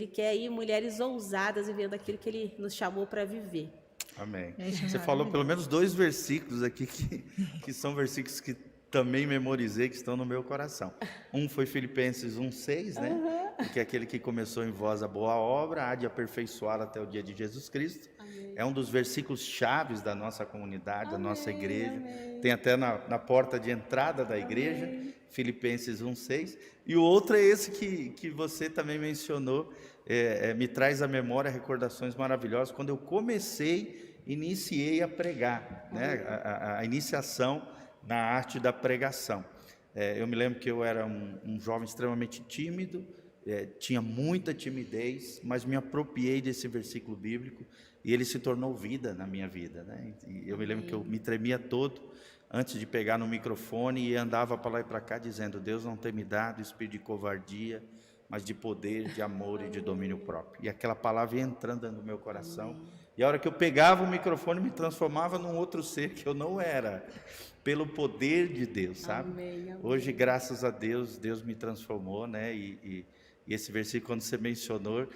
C: quer ir mulheres ousadas vivendo aquilo que Ele nos chamou para viver.
B: Amém.
A: É,
B: Você falou pelo menos 2 versículos aqui que são versículos que também memorizei, que estão no meu coração. Um foi Filipenses 1:6, né? Que é aquele que começou em vós a boa obra, há de aperfeiçoar até o dia de Jesus Cristo.
C: Amém.
B: É um dos versículos chaves da nossa comunidade, da nossa igreja.
C: Amém.
B: Tem até na porta de entrada da igreja, Filipenses 1:6. E o outro é esse que você também mencionou, me traz à memória recordações maravilhosas quando eu iniciei a pregar, né? A iniciação na arte da pregação. Eu me lembro que eu era um jovem extremamente tímido, tinha muita timidez, mas me apropriei desse versículo bíblico e ele se tornou vida na minha vida, né? E eu me lembro que eu me tremia todo antes de pegar no microfone e andava para lá e para cá dizendo: Deus não tem me dado espírito de covardia, mas de poder, de amor e de domínio próprio. E aquela palavra ia entrando no meu coração. E a hora que eu pegava o microfone, me transformava num outro ser que eu não era, pelo poder de Deus, sabe?
C: Amém, amém.
B: Hoje, graças a Deus, Deus me transformou, né? E esse versículo, quando você mencionou,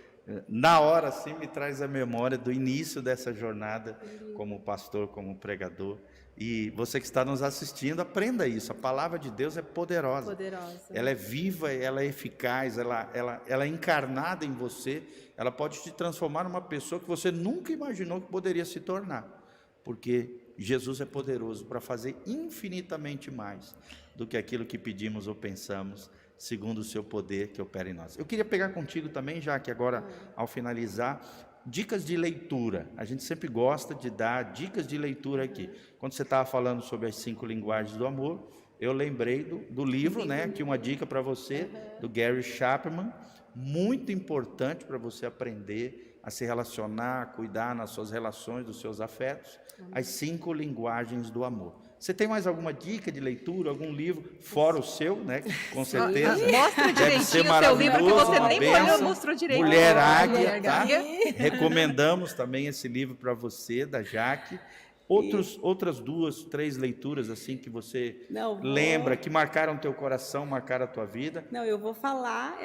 B: na hora sim me traz a memória do início dessa jornada como pastor, como pregador. E você que está nos assistindo, aprenda isso. A palavra de Deus é poderosa.
C: Poderosa.
B: Ela é viva, ela é eficaz, ela é encarnada em você. Ela pode te transformar numa pessoa que você nunca imaginou que poderia se tornar. Porque Jesus é poderoso para fazer infinitamente mais do que aquilo que pedimos ou pensamos, segundo o seu poder que opera em nós. Eu queria pegar contigo também, já que agora, ao finalizar, dicas de leitura. A gente sempre gosta de dar dicas de leitura aqui. Quando você estava falando sobre as 5 linguagens do amor, eu lembrei do livro, né? Aqui uma dica para você, do Gary Chapman, muito importante para você aprender a se relacionar, cuidar nas suas relações, dos seus afetos, as 5 linguagens do amor. Você tem mais alguma dica de leitura, algum livro, fora o seu, né? Com certeza.
A: Mostra
B: Deve ser
A: direitinho o seu livro, que você
B: uma
A: nem
B: bênção.
A: mostrou direitinho.
B: Mulher Águia, tá?
A: Águia.
B: Recomendamos também esse livro para você, da Jaque. Outras 2, 3 leituras assim que você lembra, que marcaram teu coração, marcaram a tua vida?
C: Não, eu vou falar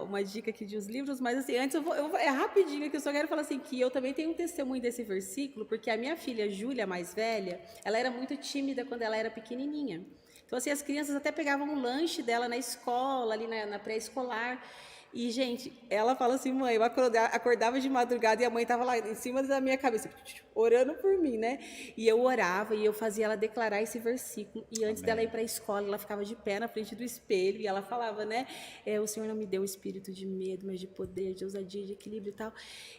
C: uma dica aqui de uns livros, mas assim, antes é rapidinho, que eu só quero falar assim, que eu também tenho um testemunho desse versículo, porque a minha filha Júlia, mais velha, ela era muito tímida quando ela era pequenininha. Então assim, as crianças até pegavam o lanche dela na escola, ali na pré-escolar. E, gente, ela fala assim: mãe, eu acordava de madrugada e a mãe estava lá em cima da minha cabeça, orando por mim, né? E eu orava e eu fazia ela declarar esse versículo. E antes dela ir para a escola, ela ficava de pé na frente do espelho e ela falava, né? O Senhor não me deu o espírito de medo, mas de poder, de ousadia, de equilíbrio e tal.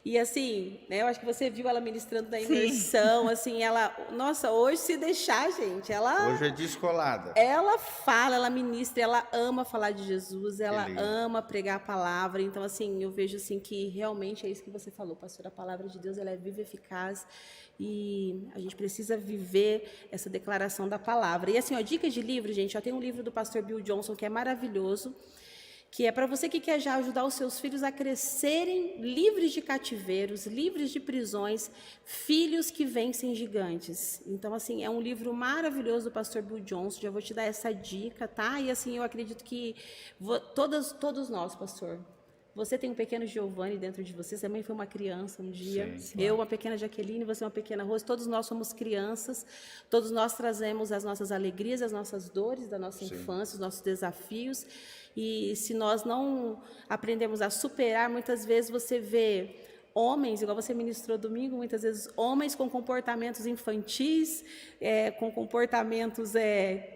C: E assim, né? Eu acho que você viu ela ministrando na imersão, assim, ela... Nossa, hoje se deixar, gente, ela...
B: Hoje é descolada.
C: Ela fala, ela ministra, ela ama falar de Jesus, ela ama pregar a palavra. Então, assim, eu vejo assim que realmente é isso que você falou, pastor. A palavra de Deus, ela é viva e eficaz e a gente precisa viver essa declaração da palavra. E assim, ó, dicas de livro, gente, ó, tem um livro do pastor Bill Johnson que é maravilhoso, que é para você que quer já ajudar os seus filhos a crescerem livres de cativeiros, livres de prisões, filhos que vencem gigantes. Então, assim, é um livro maravilhoso do pastor Bill Johnson, já vou te dar essa dica, tá? E assim, eu acredito que todos nós, pastor, você tem um pequeno Giovanni dentro de você, você também foi uma criança um dia, eu uma pequena Jaqueline, você uma pequena Rose, todos nós somos crianças, todos nós trazemos as nossas alegrias, as nossas dores da nossa infância, os nossos desafios, e se nós não aprendemos a superar, muitas vezes você vê homens, igual você ministrou domingo, muitas vezes homens com comportamentos infantis, com comportamentos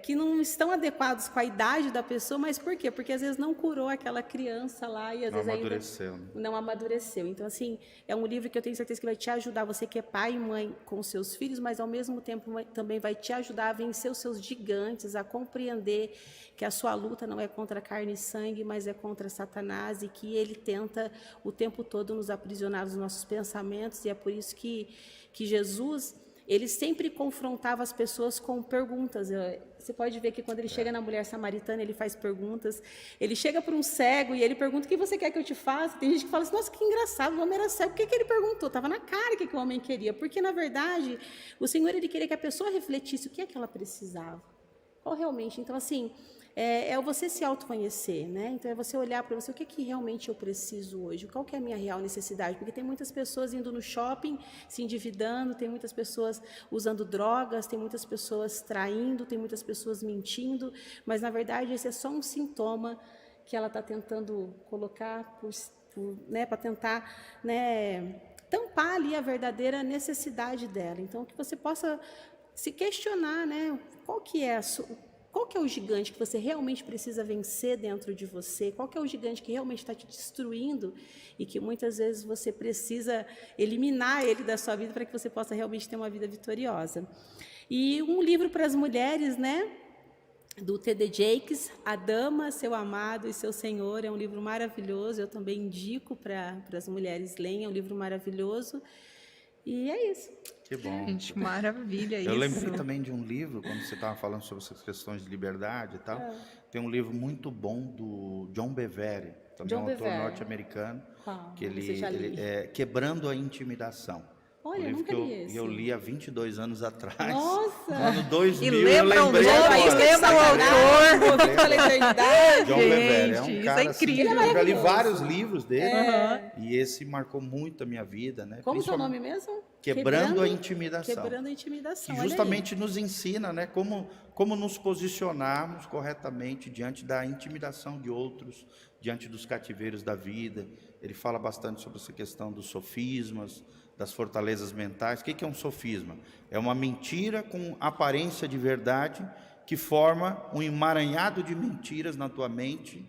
C: que não estão adequados com a idade da pessoa, mas por quê? Porque às vezes não curou aquela criança lá e às vezes
B: amadureceu,
C: não amadureceu. Então, assim, é um livro que eu tenho certeza que vai te ajudar, você que é pai e mãe com os seus filhos, mas ao mesmo tempo também vai te ajudar a vencer os seus gigantes, a compreender que a sua luta não é contra carne e sangue, mas é contra Satanás e que ele tenta o tempo todo nos aprisionar nos nossos pensamentos, e é por isso que Jesus, ele sempre confrontava as pessoas com perguntas. Você pode ver que quando ele chega na mulher samaritana, ele faz perguntas. Ele chega para um cego e ele pergunta: o que você quer que eu te faça? Tem gente que fala assim: nossa, que engraçado, o homem era cego. Por que ele perguntou? Estava na cara o que o homem queria. Porque, na verdade, o Senhor, ele queria que a pessoa refletisse o que é que ela precisava. Qual realmente? Então, assim... É você se autoconhecer, né? Então, é você olhar para você, o que realmente eu preciso hoje? Qual que é a minha real necessidade? Porque tem muitas pessoas indo no shopping, se endividando, tem muitas pessoas usando drogas, tem muitas pessoas traindo, tem muitas pessoas mentindo, mas, na verdade, esse é só um sintoma que ela está tentando colocar, né, para tentar, né, tampar ali a verdadeira necessidade dela. Então, que você possa se questionar, né? Qual qual que é o gigante que você realmente precisa vencer dentro de você, qual que é o gigante que realmente está te destruindo e que muitas vezes você precisa eliminar ele da sua vida para que você possa realmente ter uma vida vitoriosa. E um livro para as mulheres, né? Do T.D. Jakes, A Dama, Seu Amado e Seu Senhor, é um livro maravilhoso, eu também indico para as mulheres lerem, é um livro maravilhoso, e é isso.
B: Que bom.
A: Gente, maravilha isso.
B: Eu lembrei também de um livro, quando você estava falando sobre essas questões de liberdade e tal, tem um livro muito bom do John Bevere, também
C: John
B: um autor
C: Bevere.
B: norte-americano,
C: Qual?
B: que
C: Você já li?
B: ele é Quebrando a Intimidação.
C: Olha,
B: Um livro
C: nunca
B: que
C: li esse.
B: eu li há 22 anos atrás.
C: Nossa!
B: No ano 2000,
A: E lembra
B: eu
A: o
B: lembrei
A: nome,
B: agora.
A: lembra o autor.
C: Pela eternidade.
B: John Bevere é
A: Gente,
B: um
A: isso
B: cara
A: é incrível.
B: assim, eu já li
C: maravilhoso.
B: vários livros dele,
C: É.
B: e esse marcou muito a minha vida, né?
C: Como que é o
B: Principalmente
C: nome mesmo?
B: Quebrando a Intimidação.
C: Quebrando a Intimidação,
B: Que
C: olha aí.
B: justamente nos ensina, né, como nos posicionarmos corretamente diante da intimidação de outros, diante dos cativeiros da vida. Ele fala bastante sobre essa questão dos sofismas, das fortalezas mentais. O que é um sofisma? É uma mentira com aparência de verdade que forma um emaranhado de mentiras na tua mente,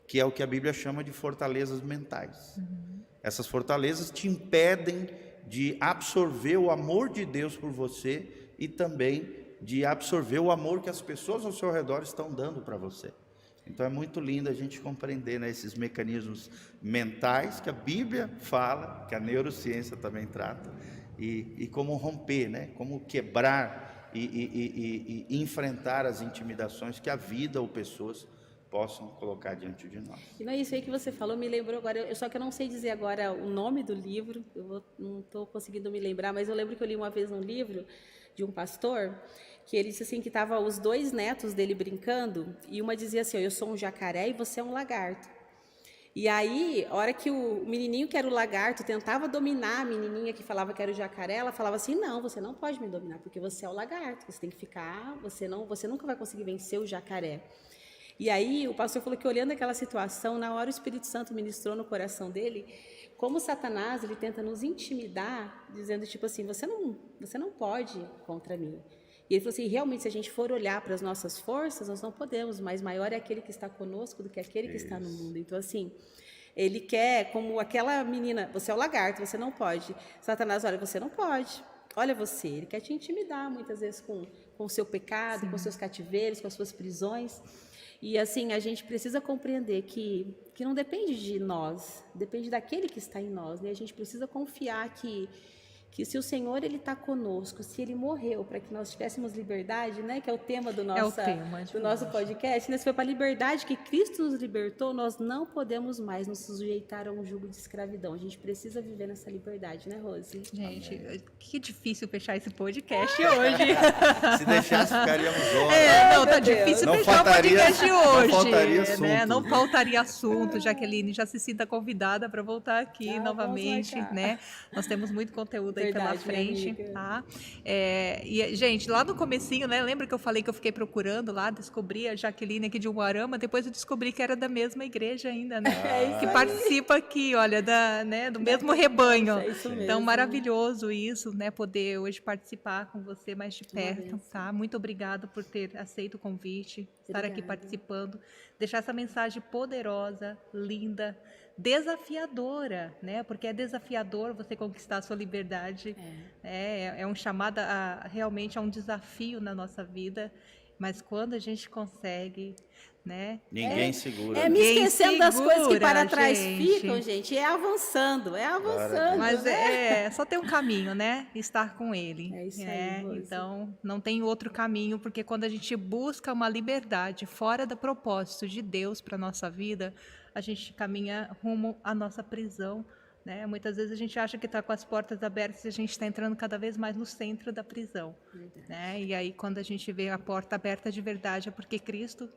B: que é o que a Bíblia chama de fortalezas mentais. Essas fortalezas te impedem de absorver o amor de Deus por você e também de absorver o amor que as pessoas ao seu redor estão dando para você. Então é muito lindo a gente compreender, né, esses mecanismos mentais que a Bíblia fala, que a neurociência também trata, e como romper, né, como quebrar e enfrentar as intimidações que a vida ou pessoas possam colocar diante de nós.
C: E não é isso aí que você falou, me lembrou agora, só que eu não sei dizer agora o nome do livro, não estou conseguindo me lembrar, mas eu lembro que eu li uma vez um livro de um pastor, que ele disse assim que estava os dois netos dele brincando, e uma dizia assim, eu sou um jacaré e você é um lagarto. E aí, a hora que o menininho que era o lagarto tentava dominar a menininha que falava que era o jacaré, ela falava assim, não, você não pode me dominar, porque você é o lagarto, você tem que ficar, você nunca vai conseguir vencer o jacaré. E aí o pastor falou que olhando aquela situação, na hora o Espírito Santo ministrou no coração dele, como Satanás, ele tenta nos intimidar, dizendo tipo assim, você não pode contra mim. E ele falou assim, realmente se a gente for olhar para as nossas forças, nós não podemos, mas maior é aquele que está conosco do que aquele que está no mundo. Então assim, ele quer, como aquela menina, você é o lagarto, você não pode. Satanás, olha, você não pode. Olha você, ele quer te intimidar muitas vezes com o seu pecado, com seus cativeiros, com as suas prisões. E assim, a gente precisa compreender que não depende de nós, depende daquele que está em nós, né? A gente precisa confiar que se o Senhor ele está conosco, se ele morreu para que nós tivéssemos liberdade, né? Que é o tema do nosso podcast, né? Se foi para a liberdade que Cristo nos libertou, nós não podemos mais nos sujeitar a um jugo de escravidão. A gente precisa viver nessa liberdade, né, Rose?
A: Gente, que difícil fechar esse podcast hoje.
B: Se deixasse, ficaríamos horas.
A: Não, tá difícil
B: Não
A: fechar
B: faltaria-
A: o podcast
B: não
A: hoje.
B: faltaria assunto.
A: Né? Não faltaria assunto. Jaqueline já se sinta convidada para voltar aqui
C: Vamos
A: novamente,
C: marcar.
A: né? Nós temos muito conteúdo aí pela
C: Verdade, minha
A: frente,
C: amiga.
A: tá? E, gente, lá no comecinho, né? Lembra que eu falei que eu fiquei procurando lá, descobri a Jaqueline aqui de Umuarama, depois eu descobri que era da mesma igreja ainda, né? Que participa aqui, olha, do mesmo rebanho.
C: É isso mesmo.
A: Então, maravilhoso isso, né? Poder hoje participar com você mais de
C: Uma
A: perto,
C: benção.
A: tá? Muito obrigado por ter aceito o convite, estar aqui
C: Obrigada.
A: participando, deixar essa mensagem poderosa, linda, desafiadora, né? Porque é desafiador você conquistar a sua liberdade. É um chamado realmente a um desafio na nossa vida, mas quando a gente consegue, né?
B: Ninguém segura.
C: É me
A: Ninguém
C: esquecendo das coisas que
A: segura,
C: para trás
A: gente.
C: ficam, gente. É avançando,
A: Mas
C: né?
A: só tem um caminho, né? Estar com ele.
C: É isso aí, Rose.
A: Então, não tem outro caminho, porque quando a gente busca uma liberdade fora do propósito de Deus para nossa vida, a gente caminha rumo à nossa prisão, né? Muitas vezes a gente acha que está com as portas abertas e a gente está entrando cada vez mais no centro da prisão, né? E aí, quando a gente vê a porta aberta de verdade, é porque Cristo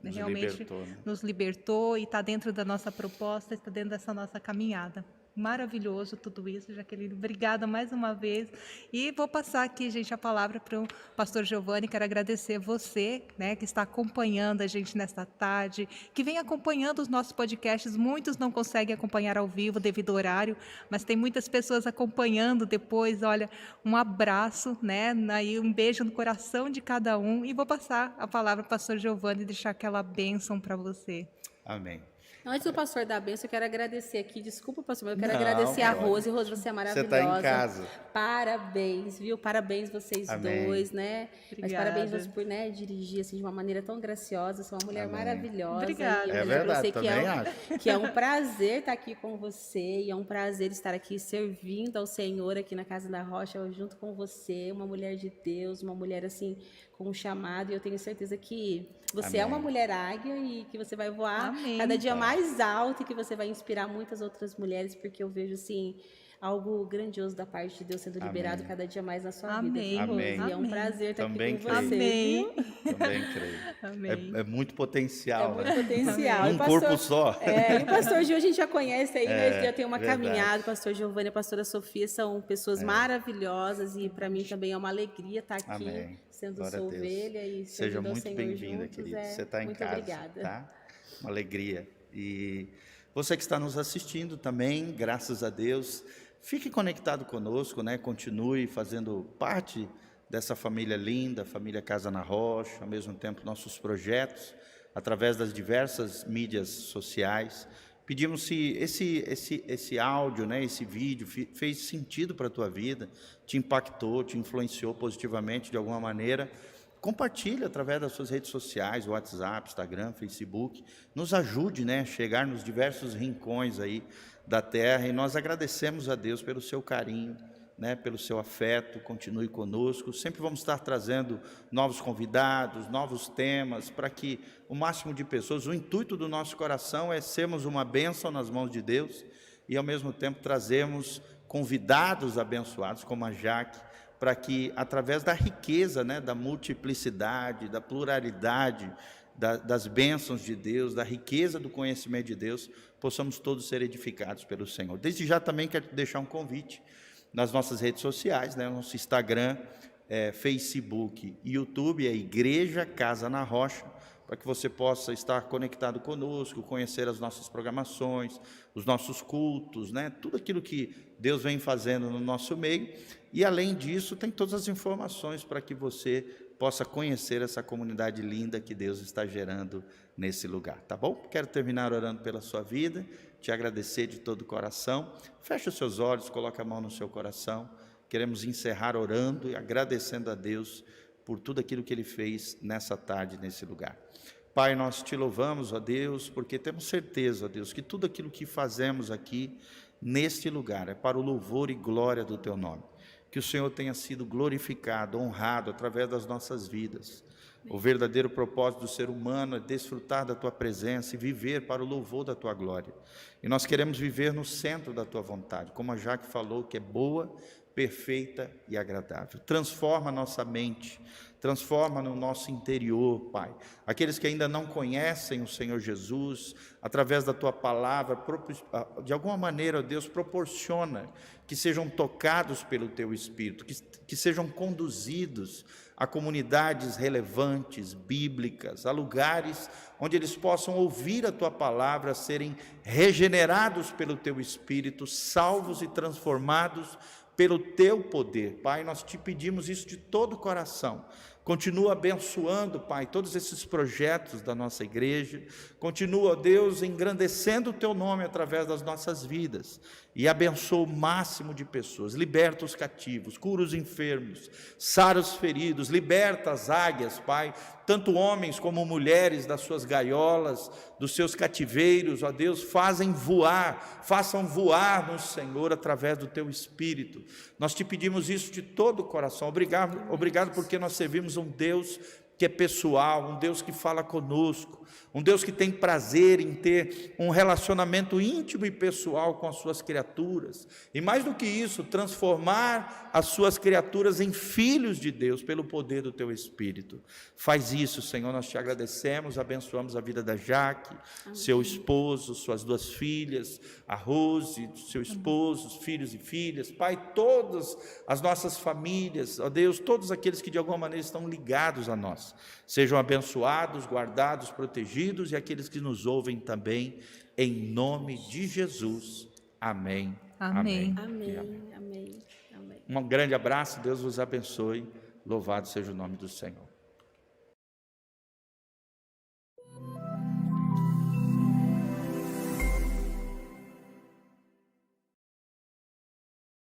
B: Nos
A: realmente
B: libertou, né?
A: nos libertou e está dentro da nossa proposta, está dentro dessa nossa caminhada. Maravilhoso tudo isso, Jaqueline. Obrigada mais uma vez. E vou passar aqui, gente, a palavra para o pastor Giovanni. Quero agradecer você, né, que está acompanhando a gente nesta tarde, que vem acompanhando os nossos podcasts. Muitos não conseguem acompanhar ao vivo devido ao horário, mas tem muitas pessoas acompanhando depois. Olha, um abraço, né, e um beijo no coração de cada um. E vou passar a palavra para o pastor Giovanni e deixar aquela bênção para você.
B: Amém.
C: Antes do pastor dar a bênção, eu quero agradecer aqui. Desculpa, pastor, mas eu quero
B: Não,
C: agradecer a
B: pode.
C: Rose. Rose, você é
B: Você
C: maravilhosa.
B: está em casa.
C: Parabéns, viu? Parabéns vocês
B: Amém.
C: dois, né? Mas
A: Obrigada.
C: parabéns você por, né, dirigir assim de uma maneira tão graciosa. Você é uma mulher
B: Amém.
C: maravilhosa.
A: Obrigada.
C: E eu
B: É
C: quero dizer pra
B: verdade,
C: você
B: também acho.
C: que é um prazer estar aqui com você e é um prazer estar aqui servindo ao Senhor aqui na Casa da Rocha, junto com você, uma mulher de Deus, uma mulher assim com um chamado. E eu tenho certeza que você é
B: Amém.
C: uma mulher águia e que você vai voar
A: Amém.
C: cada dia mais alto e que você vai inspirar muitas outras mulheres, porque eu vejo assim algo grandioso da parte de Deus sendo liberado
B: Amém.
C: cada dia mais na sua
A: Amém.
C: vida. viu, Rose?
B: Amém.
C: E é um
A: Amém.
C: prazer estar
B: Também
C: aqui com
B: creio.
C: você.
A: Amém.
C: viu?
B: Também creio.
A: Amém.
B: É muito potencial,
C: É muito
B: né?
C: potencial. E
B: Um
C: o pastor-
B: corpo só.
C: E o pastor Gil a gente já conhece aí, né? Já tem uma
B: verdade.
C: caminhada. O pastor Giovanni e a pastora Sofia são pessoas maravilhosas e para mim também é uma alegria estar aqui
B: Amém.
C: sendo
B: Glória
C: sua
B: a Deus.
C: ovelha e
B: Seja
C: servindo ao
B: muito
C: Senhor
B: bem-vinda,
C: juntos.
B: querida. Você está em
C: muito
B: casa,
C: obrigada.
B: tá? Uma alegria. E você que está nos assistindo também, graças a Deus, fique conectado conosco, né? Continue fazendo parte dessa família linda, família Casa na Rocha, ao mesmo tempo nossos projetos, através das diversas mídias sociais. Pedimos se esse áudio, né, esse vídeo fez sentido para a tua vida, te impactou, te influenciou positivamente de alguma maneira. Compartilhe através das suas redes sociais, WhatsApp, Instagram, Facebook. Nos ajude, né, a chegar nos diversos rincões aí da terra. E nós agradecemos a Deus pelo seu carinho, né, pelo seu afeto. Continue conosco. Sempre vamos estar trazendo novos convidados, novos temas, para que o máximo de pessoas... O intuito do nosso coração é sermos uma bênção nas mãos de Deus e, ao mesmo tempo, trazermos convidados abençoados, como a Jaque, para que, através da riqueza, né, da multiplicidade, da pluralidade, das bênçãos de Deus, da riqueza do conhecimento de Deus, possamos todos ser edificados pelo Senhor. Desde já também quero deixar um convite nas nossas redes sociais, né, nosso Instagram, Facebook e YouTube, é Igreja Casa na Rocha, para que você possa estar conectado conosco, conhecer as nossas programações, os nossos cultos, né, tudo aquilo que Deus vem fazendo no nosso meio. E, além disso, tem todas as informações para que você possa conhecer essa comunidade linda que Deus está gerando nesse lugar, tá bom? Quero terminar orando pela sua vida, te agradecer de todo o coração. Feche os seus olhos, coloque a mão no seu coração. Queremos encerrar orando e agradecendo a Deus por tudo aquilo que Ele fez nessa tarde, nesse lugar. Pai, nós te louvamos, ó Deus, porque temos certeza, ó Deus, que tudo aquilo que fazemos aqui, neste lugar, é para o louvor e glória do Teu nome. Que o Senhor tenha sido glorificado, honrado através das nossas vidas. O verdadeiro propósito do ser humano é desfrutar da Tua presença e viver para o louvor da Tua glória. E nós queremos viver no centro da Tua vontade, como a Jaque falou, que é boa, perfeita e agradável. Transforma a nossa mente, transforma no nosso interior, Pai. Aqueles que ainda não conhecem o Senhor Jesus, através da Tua palavra, de alguma maneira, ó Deus, proporciona que sejam tocados pelo Teu Espírito, que sejam conduzidos a comunidades relevantes, bíblicas, a lugares onde eles possam ouvir a Tua palavra, serem regenerados pelo Teu Espírito, salvos e transformados pelo Teu poder. Pai, nós te pedimos isso de todo o coração. Continua abençoando, Pai, todos esses projetos da nossa igreja. Continua, Deus, engrandecendo o Teu nome através das nossas vidas. E abençoa o máximo de pessoas. Liberta os cativos, cura os enfermos, sara os feridos, liberta as águias, Pai, tanto homens como mulheres das suas gaiolas, dos seus cativeiros, ó Deus, façam voar no Senhor através do Teu Espírito. Nós te pedimos isso de todo o coração. Obrigado porque nós servimos um Deus
D: que é pessoal, um Deus que fala conosco, um Deus que tem prazer em ter um relacionamento íntimo e pessoal com as suas criaturas, e mais do que isso, transformar as suas criaturas em filhos de Deus, pelo poder do teu Espírito. Faz isso, Senhor, nós te agradecemos, abençoamos a vida da Jaque, seu esposo, suas 2 filhas, a Rose, seu esposo, os filhos e filhas, Pai, todas as nossas famílias, ó Deus, todos aqueles que de alguma maneira estão ligados a nós, sejam abençoados, guardados, protegidos, e aqueles que nos ouvem também, em nome de Jesus. Amém.
A: Amém.
C: Amém,
D: Amém.
C: amém, amém.
D: Um grande abraço, Deus vos abençoe, louvado seja o nome do Senhor.